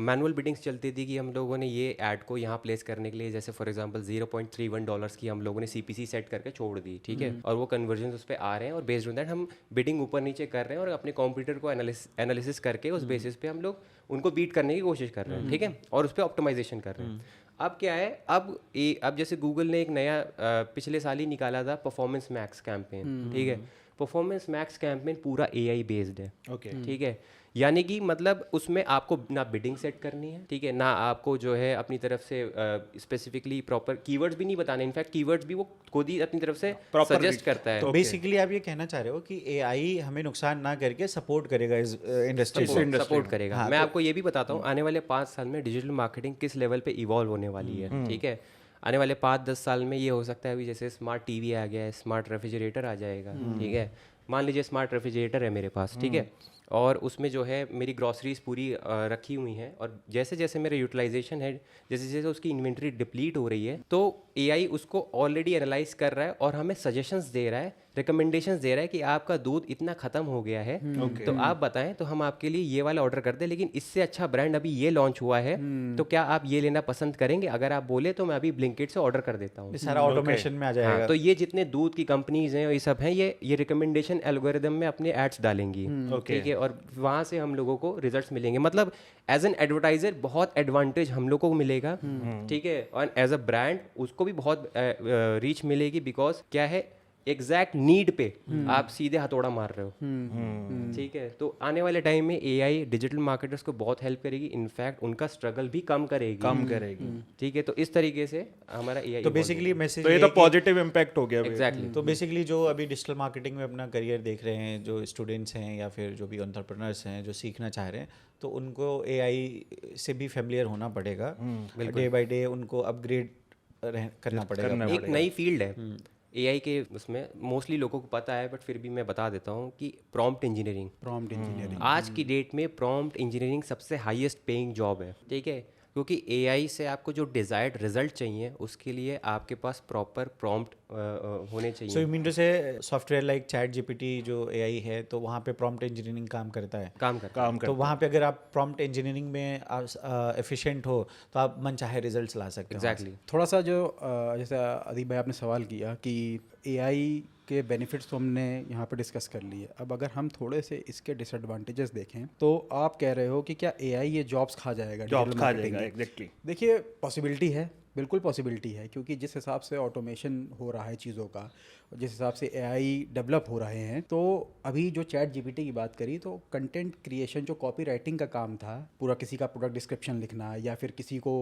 Speaker 1: मैनुअल बिडिंग्स चलती थी कि हम लोगों ने ये ऐड को यहाँ प्लेस करने के लिए, जैसे फॉर एग्जांपल $0.31 की हम लोगों ने CPC सेट करके छोड़ दी, ठीक है, और वो कन्वर्जन उस पर आ रहे हैं और बेस्ड ऑन दैट हम बिडिंग ऊपर नीचे कर रहे हैं और अपने कंप्यूटर को एनालिसिस करके उस बेसिस पे हम लोग उनको बीट करने की कोशिश कर रहे हैं, ठीक है, और उस पर ऑप्टिमाइजेशन कर रहे हैं। अब क्या है, अब जैसे गूगल ने एक नया पिछले साल ही निकाला था परफॉर्मेंस मैक्स कैंपेन, ठीक है। परफॉर्मेंस मैक्स कैंपेन पूरा AI बेस्ड है,
Speaker 4: ओके।
Speaker 1: ठीक है। यानी कि मतलब उसमें आपको ना बिडिंग सेट करनी है, ठीक है, ना आपको जो है अपनी तरफ से स्पेसिफिकली प्रॉपर कीवर्ड्स भी नहीं बताने। इनफैक्ट कीवर्ड्स भी वो खुद ही अपनी तरफ से सजेस्ट करता है।
Speaker 3: तो बेसिकली आप ये कहना चाह रहे हो कि एआई हमें नुकसान ना करके सपोर्ट करेगा इस इंडस्ट्री को,
Speaker 1: सपोर्ट करेगा।
Speaker 3: हाँ,
Speaker 1: मैं आपको ये भी बताता हूँ आने वाले 5 साल में डिजिटल मार्केटिंग किस लेवल पे इवॉल्व होने वाली है, ठीक है। आने वाले 5-10 साल में ये हो सकता है, अभी जैसे स्मार्ट टीवी आ गया है, स्मार्ट रेफ्रिजरेटर आ जाएगा, ठीक है। मान लीजिए स्मार्ट रेफ्रिजरेटर है मेरे पास, ठीक है, और उसमें जो है मेरी ग्रॉसरीज पूरी रखी हुई हैं, और जैसे जैसे मेरा यूटिलाइजेशन है, जैसे जैसे उसकी इन्वेंट्री डिप्लीट हो रही है, तो AI उसको ऑलरेडी एनालाइज कर रहा है और हमें सजेशंस दे रहा है, रिकमेंडेशंस दे रहा है कि आपका दूध इतना ख़त्म हो गया है, तो आप बताएं तो हम आपके लिए ये वाला ऑर्डर कर दें, लेकिन इससे अच्छा ब्रांड अभी ये लॉन्च हुआ है, तो क्या आप ये लेना पसंद करेंगे? अगर आप बोले तो मैं अभी ब्लिंकिट से ऑर्डर कर देता हूँ।
Speaker 3: ये सारा ऑटोमेशन में आ जाएगा।
Speaker 1: हाँ, तो ये जितने दूध की कंपनीज हैं ये सब हैं, ये रिकमेंडेशन एल्गोरिदम में अपने एड्स डालेंगी, ठीक है, और वहाँ से हम लोगों को रिजल्ट्स मिलेंगे। मतलब एज एन एडवर्टाइजर बहुत एडवांटेज हम लोग को मिलेगा, ठीक है, और एज अ ब्रांड उसको भी बहुत रीच मिलेगी, बिकॉज क्या है, एग्जैक्ट नीड पे आप सीधे हथौड़ा मार रहे हो, ठीक है। तो आने वाले टाइम में AI डिजिटल मार्केटर्स को बहुत हेल्प करेगी, इनफैक्ट उनका स्ट्रगल भी कम करेगी, ठीक है। तो इस तरीके से हमारा AI
Speaker 3: तो बेसिकली मैसेज
Speaker 4: तो ये तो पॉजिटिव इम्पैक्ट हो गया।
Speaker 1: एग्जैक्टली।
Speaker 3: तो बेसिकली जो अभी डिजिटल मार्केटिंग में अपना करियर देख रहे हैं, जो स्टूडेंट्स हैं या फिर जो भी एंटरप्रेन्योर्स हैं जो सीखना चाह रहे हैं, तो उनको AI से भी फेमिलियर होना पड़ेगा, डे बाय डे उनको अपग्रेड करना पड़ेगा।
Speaker 1: एक नई फील्ड है AI के, उसमें मोस्टली लोगों को पता है, बट फिर भी मैं बता देता हूँ कि प्रॉम्प्ट इंजीनियरिंग। आज की डेट में प्रॉम्प्ट इंजीनियरिंग सबसे हाईएस्ट पेइंग जॉब है, ठीक है, क्योंकि AI से आपको जो डिज़ायर्ड रिजल्ट चाहिए उसके लिए आपके पास प्रॉपर प्रॉम्प्ट होने चाहिए।
Speaker 3: सो यू मीन टू से सॉफ्टवेयर लाइक ChatGPT जो AI है, तो वहाँ पे प्रॉम्प्ट इंजीनियरिंग काम करता है। तो वहाँ पे अगर आप प्रॉम्प्ट इंजीनियरिंग में एफिशिएंट हो तो आप मन चाहे रिजल्ट्स ला सकते हो।
Speaker 1: एग्जैक्टली।
Speaker 2: थोड़ा सा जो जैसे अदीब भाई आपने सवाल किया कि AI के बेनिफिट्स तो हमने यहाँ पे डिस्कस कर लिए। अब अगर हम थोड़े से इसके डिसएडवांटेजेस देखें तो आप कह रहे हो कि क्या AI ये जॉब्स खा जाएगा?
Speaker 4: जॉब्स खा जाएगा, एग्जैक्टली।
Speaker 2: देखिए, पॉसिबिलिटी है, बिल्कुल पॉसिबिलिटी है, क्योंकि जिस हिसाब से ऑटोमेशन हो रहा है चीज़ों का, जिस हिसाब से AI डेवलप हो रहे हैं, तो अभी जो ChatGPT की बात करी, तो कंटेंट क्रिएशन, जो कॉपी राइटिंग का काम था, पूरा किसी का प्रोडक्ट डिस्क्रिप्शन लिखना या फिर किसी को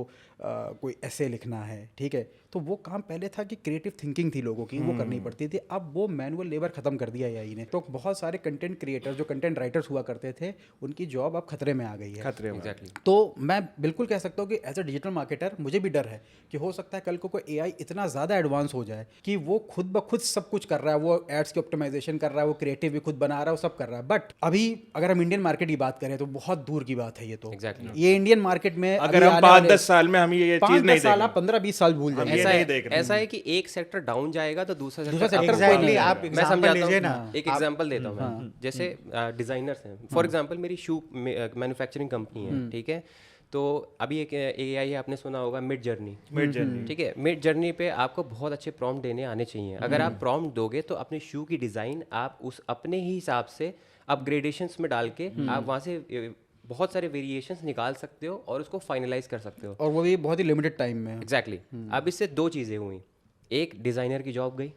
Speaker 2: कोई ऐसे लिखना है, ठीक है, तो वो काम पहले था कि क्रिएटिव थिंकिंग थी लोगों की, वो करनी पड़ती थी। अब वो मैनुअल लेबर ख़त्म कर दिया AI ने, तो बहुत सारे कंटेंट क्रिएटर जो कंटेंट राइटर्स हुआ करते थे, उनकी जॉब अब खतरे में आ गई है।
Speaker 4: खतरे में।
Speaker 1: एग्जैक्टली।
Speaker 2: तो मैं बिल्कुल कह सकता हूँ कि एज अ डिजिटल मार्केटर मुझे भी डर है कि हो सकता है कल को कोई AI इतना ज़्यादा एडवांस हो जाए कि वो खुद ब खुद सब कुछ कर रहा है, वो एड्स की ऑप्टिमाइजेशन कर रहा है, वो क्रिएटिव भी खुद बना रहा है, वो सब कर रहा है। बट अभी अगर हम इंडियन मार्केट की बात करें तो बहुत दूर की बात है ये तो।
Speaker 1: Exactly.
Speaker 2: ये इंडियन मार्केट में
Speaker 4: अगर हम 5-10 साल में हम ये चीज नहीं
Speaker 2: साल,
Speaker 4: देखेंगे,
Speaker 2: 15-20 साल भूल जाएंगे।
Speaker 1: ऐसा है कि एक सेक्टर डाउन जाएगा तो दूसरा
Speaker 2: दूसरा
Speaker 1: सेक्टर
Speaker 2: sector
Speaker 3: एग्जैक्टली
Speaker 2: नहीं
Speaker 3: आप
Speaker 1: मैं
Speaker 3: एग्जांपल
Speaker 1: समझाता
Speaker 3: लीजिए
Speaker 1: हूँ
Speaker 3: ना।
Speaker 1: एक एग्जांपल देता हूँ मैं। जैसे डिजाइनर्स हैं, फॉर एग्जांपल मेरी शू मैन्युफैक्चरिंग कंपनी है, ठीक है, तो अभी एक AI है, आपने सुना होगा मिड जर्नी, ठीक है। मिड जर्नी पे आपको बहुत अच्छे प्रॉम्प्ट देने आने चाहिए। अगर आप प्रॉम्प्ट दोगे तो अपने शू की डिज़ाइन आप उस अपने ही हिसाब से अपग्रेडेशंस में डाल के आप वहाँ से बहुत सारे वेरिएशंस निकाल सकते हो और उसको फाइनलाइज कर सकते हो,
Speaker 2: और वो भी बहुत ही लिमिटेड टाइम में।
Speaker 1: एग्जैक्टली। अब इससे दो चीज़ें हुई, एक डिज़ाइनर की जॉब गई,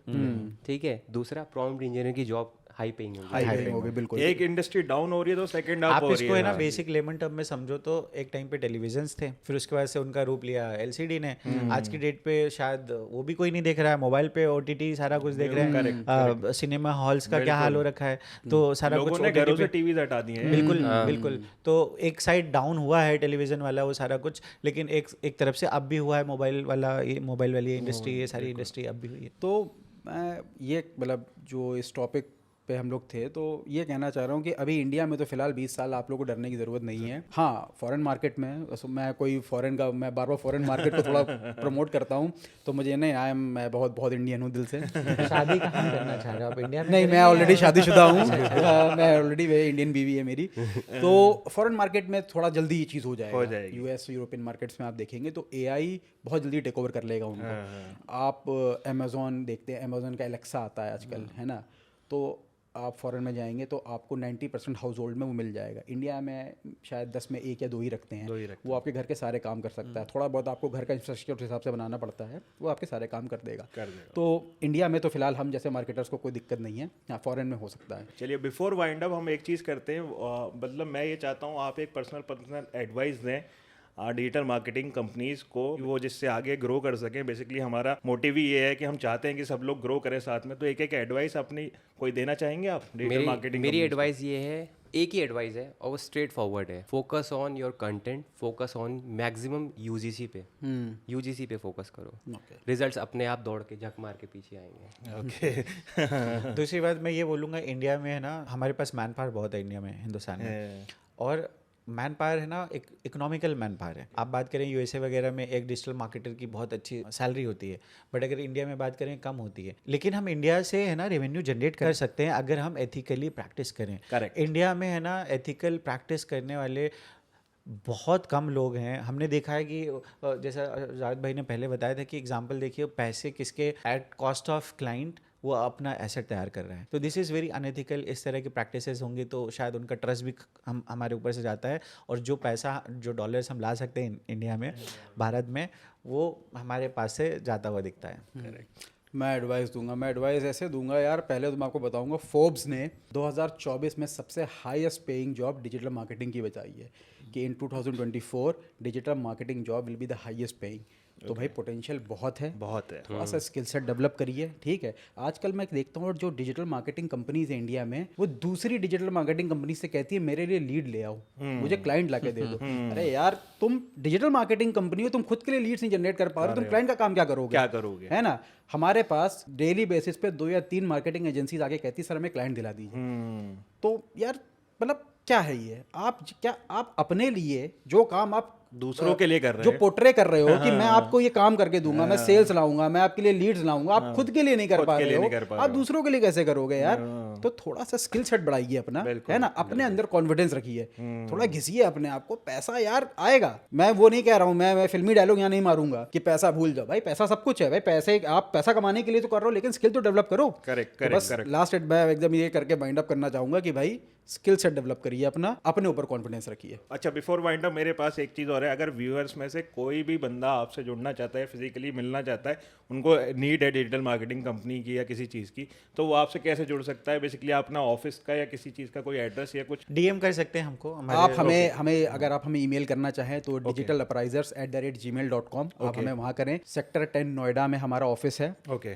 Speaker 1: ठीक है, दूसरा प्रॉम्प्ट इंजीनियर की जॉब हाई पेइंग होगी।
Speaker 2: हाई पेइंग होगी बिल्कुल।
Speaker 4: एक इंडस्ट्री डाउन हो रही है तो सेकंड अप
Speaker 3: आप
Speaker 4: हो रही
Speaker 3: इसको है ना
Speaker 4: हाँ।
Speaker 3: बेसिक लेमन टर्म में समझो तो एक टाइम पे टेलीविजन्स थे, फिर उसके बाद से उनका रूप लिया एलसीडी ने। आज की डेट पे शायद वो भी कोई नहीं देख रहा है, मोबाइल पे ओटीटी सारा कुछ देख रहे हैं। सिनेमा हॉल्स का क्या हाल हो रखा है, तो सारा
Speaker 4: लोगों
Speaker 3: कुछ
Speaker 4: ने
Speaker 3: OTT
Speaker 4: घरों से
Speaker 3: पे
Speaker 4: टीवी हटा दिए हैं।
Speaker 3: बिल्कुल बिल्कुल। तो एक साइड डाउन हुआ है टेलीविजन वाला वो सारा कुछ, लेकिन एक तरफ से अब भी हुआ है मोबाइल वाला, ये मोबाइल वाली इंडस्ट्री, ये सारी इंडस्ट्री अब भी हुई है।
Speaker 2: तो मैं ये मतलब जो इस टॉपिक पे हम लोग थे तो ये कहना चाह रहा हूँ कि अभी इंडिया में तो फिलहाल 20 साल आप लोगों को डरने की ज़रूरत नहीं है। हाँ, फॉरेन मार्केट में मैं कोई फॉरेन का, मैं बार बार फॉरेन मार्केट को थोड़ा प्रमोट करता हूँ, तो मुझे नहीं मैं बहुत बहुत इंडियन हूँ दिल से।
Speaker 3: शादी कहाँ करना चाह रहे हो आप, इंडिया में?
Speaker 2: नहीं, मैं ऑलरेडी शादीशुदा हूँ। मैं ऑलरेडी इंडियन बीवी है मेरी। तो फॉरेन मार्केट में थोड़ा जल्दी ये चीज़ हो जाएगी। यूएस यूरोपियन मार्केट्स में आप देखेंगे तो एआई बहुत जल्दी टेक ओवर कर लेगा उनको। आप अमेजोन देखते हैं, अमेजोन का एलेक्सा आता है आजकल, है ना, तो आप फॉरेन में जाएंगे तो आपको 90% हाउस होल्ड में वो मिल जाएगा। इंडिया में शायद 10 में 1 या 2 ही रखते हैं। वो आपके घर के सारे काम कर सकता है। थोड़ा बहुत आपको घर का इंफ्रास्ट्रक्चर उस हिसाब से बनाना पड़ता है, वो आपके सारे काम कर देगा। तो इंडिया में तो फिलहाल हम जैसे मार्केटर्स को कोई दिक्कत नहीं है, हाँ फॉरेन में हो सकता है।
Speaker 4: चलिए बिफोर वाइंड अप हम एक चीज़ करते हैं, मतलब मैं ये चाहता हूँ आप एक पर्सनल एडवाइस दें डिजिटल मार्केटिंग कंपनीज को, वो जिससे आगे ग्रो कर सकें। बेसिकली हमारा मोटिव ही ये है कि हम चाहते हैं कि सब लोग ग्रो करें साथ में। तो एक एक एडवाइस अपनी कोई देना चाहेंगे आप डिजिटल मार्केटिंग?
Speaker 1: मेरी एडवाइस ये है, एक ही एडवाइस है और वो स्ट्रेट फॉरवर्ड है। Focus on your content, focus on maximum UGC पे। यूजीसी पे फोकस करो, रिजल्ट्स अपने आप दौड़ के झक मार के पीछे आएंगे।
Speaker 4: ओके।
Speaker 3: दूसरी बात मैं ये बोलूँगा, इंडिया में है ना हमारे पास मैन पावर बहुत है इंडिया में, हिंदुस्तान में, और मैन पावर है ना एक इकोनॉमिकल मैन पावर है। आप बात करें यूएसए वगैरह में एक डिजिटल मार्केटर की बहुत अच्छी सैलरी होती है, बट अगर इंडिया में बात करें कम होती है। लेकिन हम इंडिया से है ना रेवेन्यू जनरेट कर सकते हैं अगर हम एथिकली प्रैक्टिस करें।
Speaker 4: करेक्ट।
Speaker 3: इंडिया में है ना एथिकल प्रैक्टिस करने वाले बहुत कम लोग हैं। हमने देखा है कि जैसा जावेद भाई ने पहले बताया था कि एग्जांपल देखिए, पैसे किसके एट कॉस्ट ऑफ क्लाइंट वो अपना एसेट तैयार कर रहे हैं। तो दिस इज़ वेरी अनएथिकल। इस तरह के प्रैक्टिसेस होंगे तो शायद उनका ट्रस्ट भी हमारे ऊपर से जाता है, और जो पैसा, जो डॉलर्स हम ला सकते हैं इंडिया में, भारत में, वो हमारे पास से जाता हुआ दिखता है।
Speaker 4: करेक्ट।
Speaker 2: मैं एडवाइस दूंगा, मैं एडवाइस ऐसे दूंगा यार। पहले तो मैं आपको बताऊंगा, फोर्ब्स ने 2024 में सबसे highest paying job digital marketing की बताई है कि इन 2024 digital marketing job will be the highest paying. तो भाई पोटेंशियल बहुत है, थोड़ा सा स्किल सेट डेवलप करिए, ठीक है। आजकल मैं देखता हूँ जो डिजिटल मार्केटिंग कंपनीज है इंडिया में, वो दूसरी डिजिटल मार्केटिंग कंपनी से कहती है मेरे लिए लीड ले आओ, मुझे क्लाइंट ला के दे दो। अरे यार, तुम डिजिटल मार्केटिंग कंपनी हो, तुम खुद के लिए लीड्स नहीं जनरेट कर पा रहे हो, तुम क्लाइंट का काम क्या करोगे? है ना। हमारे पास डेली बेसिस पे 2 या 3 मार्केटिंग एजेंसीज आके कहती सर हमें क्लाइंट दिला दीजिए। तो यार मतलब क्या है ये? आप अपने लिए जो काम आप
Speaker 4: दूसरों के लिए कर रहे
Speaker 2: जो
Speaker 4: हैं,
Speaker 2: पोर्ट्रे कर रहे हो कि मैं आपको ये काम करके दूंगा, मैं सेल्स लाऊंगा, मैं आपके लिए लीड्स लाऊंगा, आप खुद के लिए नहीं कर पा रहे हो, आप दूसरों के लिए कैसे करोगे यार? तो थोड़ा सा स्किल सेट बढ़ाइए अपना, है ना। अपने अंदर कॉन्फिडेंस रखिए, थोड़ा घिसिए अपने आप को। पैसा यार आएगा, मैं वो नहीं कह रहा हूँ, मैं फिल्मी डायलॉग यहाँ नहीं मारूंगा कि पैसा भूल जाओ। भाई पैसा सब कुछ है भाई, पैसे आप पैसा कमाने के लिए तो कर रहे हो, लेकिन स्किल तो डेवलप करो।
Speaker 4: करेक्ट।
Speaker 2: लास्ट मैं एकदम ये करके वाइंड अप करना चाहूंगा कि भाई स्किल सेट डेवलप करिए अपना, अपने ऊपर कॉन्फिडेंस रखिए।
Speaker 4: अच्छा, बिफोर वाइंड अप मेरे पास एक चीज़ और है। अगर व्यूअर्स में से कोई भी बंदा आपसे जुड़ना चाहता है, फिजिकली मिलना चाहता है, उनको नीड है डिजिटल मार्केटिंग कंपनी की या किसी चीज़ की, तो वो आपसे कैसे जुड़ सकता है? बेसिकली अपना ऑफिस का या किसी चीज़ का कोई एड्रेस या कुछ
Speaker 3: डीएम कर सकते हैं हमको।
Speaker 2: आप हमें अगर आप हमें ईमेल करना चाहें तो digitalapprisers@gmail.com आप हमें वहाँ करें। सेक्टर 10 नोएडा में हमारा ऑफिस है।
Speaker 4: ओके।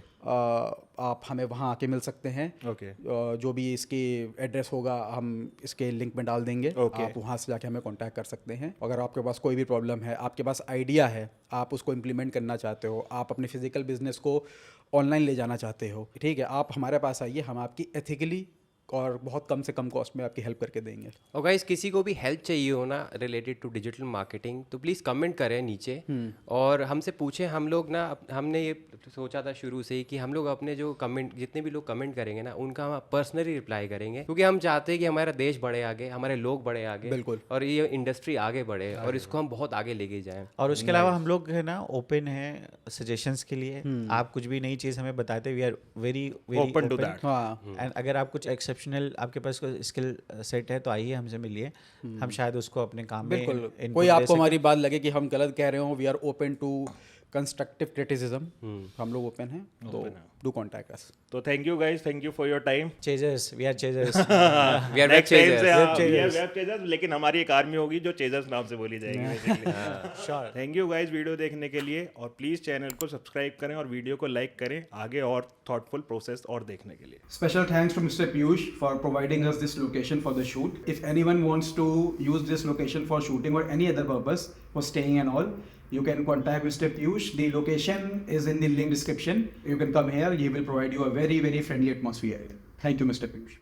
Speaker 2: आप हमें वहाँ आके मिल सकते हैं।
Speaker 4: ओके।
Speaker 2: जो भी इसकी एड्रेस होगा हम इसके लिंक में डाल देंगे। आप वहाँ से जाके हमें कांटेक्ट कर सकते हैं। अगर आपके पास कोई भी प्रॉब्लम है, आपके पास आइडिया है, आप उसको इम्प्लीमेंट करना चाहते हो, आप अपने फिजिकल बिजनेस को ऑनलाइन ले जाना चाहते हो, ठीक है, आप हमारे पास आइए, हम आपकी एथिकली और बहुत कम से कम कॉस्ट में आपकी हेल्प करके देंगे।
Speaker 1: और गाइस, किसी को भी हेल्प चाहिए हो ना रिलेटेड टू डिजिटल मार्केटिंग, तो प्लीज़ कमेंट करें नीचे और हमसे पूछें। हम लोग ना हमने ये सोचा था शुरू से ही कि हम लोग अपने जो कमेंट, जितने भी लोग कमेंट करेंगे ना, उनका हम पर्सनली रिप्लाई करेंगे, क्योंकि हम चाहते हैं कि हमारा देश बढ़े आगे, हमारे लोग बढ़े आगे,
Speaker 2: बिल्कुल,
Speaker 1: और ये इंडस्ट्री आगे बढ़े और इसको हम बहुत आगे लेके जाएं।
Speaker 3: और उसके अलावा हम लोग है ना ओपन है सजेशंस के लिए। आप कुछ भी नई चीज़ हमें बताते, we are very
Speaker 4: open to that.
Speaker 3: And अगर आप कुछ एक्सेप्शनल आपके पास कोई स्किल सेट है तो आइए हमसे मिलिए, हम शायद उसको अपने काम में
Speaker 2: बिल्कुल। कोई आपको हमारी बात लगे कि हम गलत कह रहे हो, we are open to constructive criticism हम लोग ओपन हैं, तो डू कॉन्टैक्ट अस।
Speaker 4: तो thank you guys, thank you for your time.
Speaker 3: Chasers, we are chasers.
Speaker 1: We are web
Speaker 4: next time से
Speaker 1: चेजर्स।
Speaker 4: we are web chasers, लेकिन हमारी एक आर्मी होगी जो चेजर्स नाम से बोली जाएगी basically.
Speaker 3: Sure.
Speaker 4: Thank you guys video देखने के लिए, और प्लीज़ चैनल को सब्सक्राइब करें और वीडियो को लाइक करें आगे और थॉटफुल प्रोसेस और देखने के लिए।
Speaker 2: Special thanks to Mr. Piyush for providing us this location for the shoot. If anyone wants to use this location for shooting or any other purpose, for staying and all, you can contact Mr. Piyush. The location is in the link description. You can come here. He will provide you a very, very friendly atmosphere. Thank you, Mr. Piyush.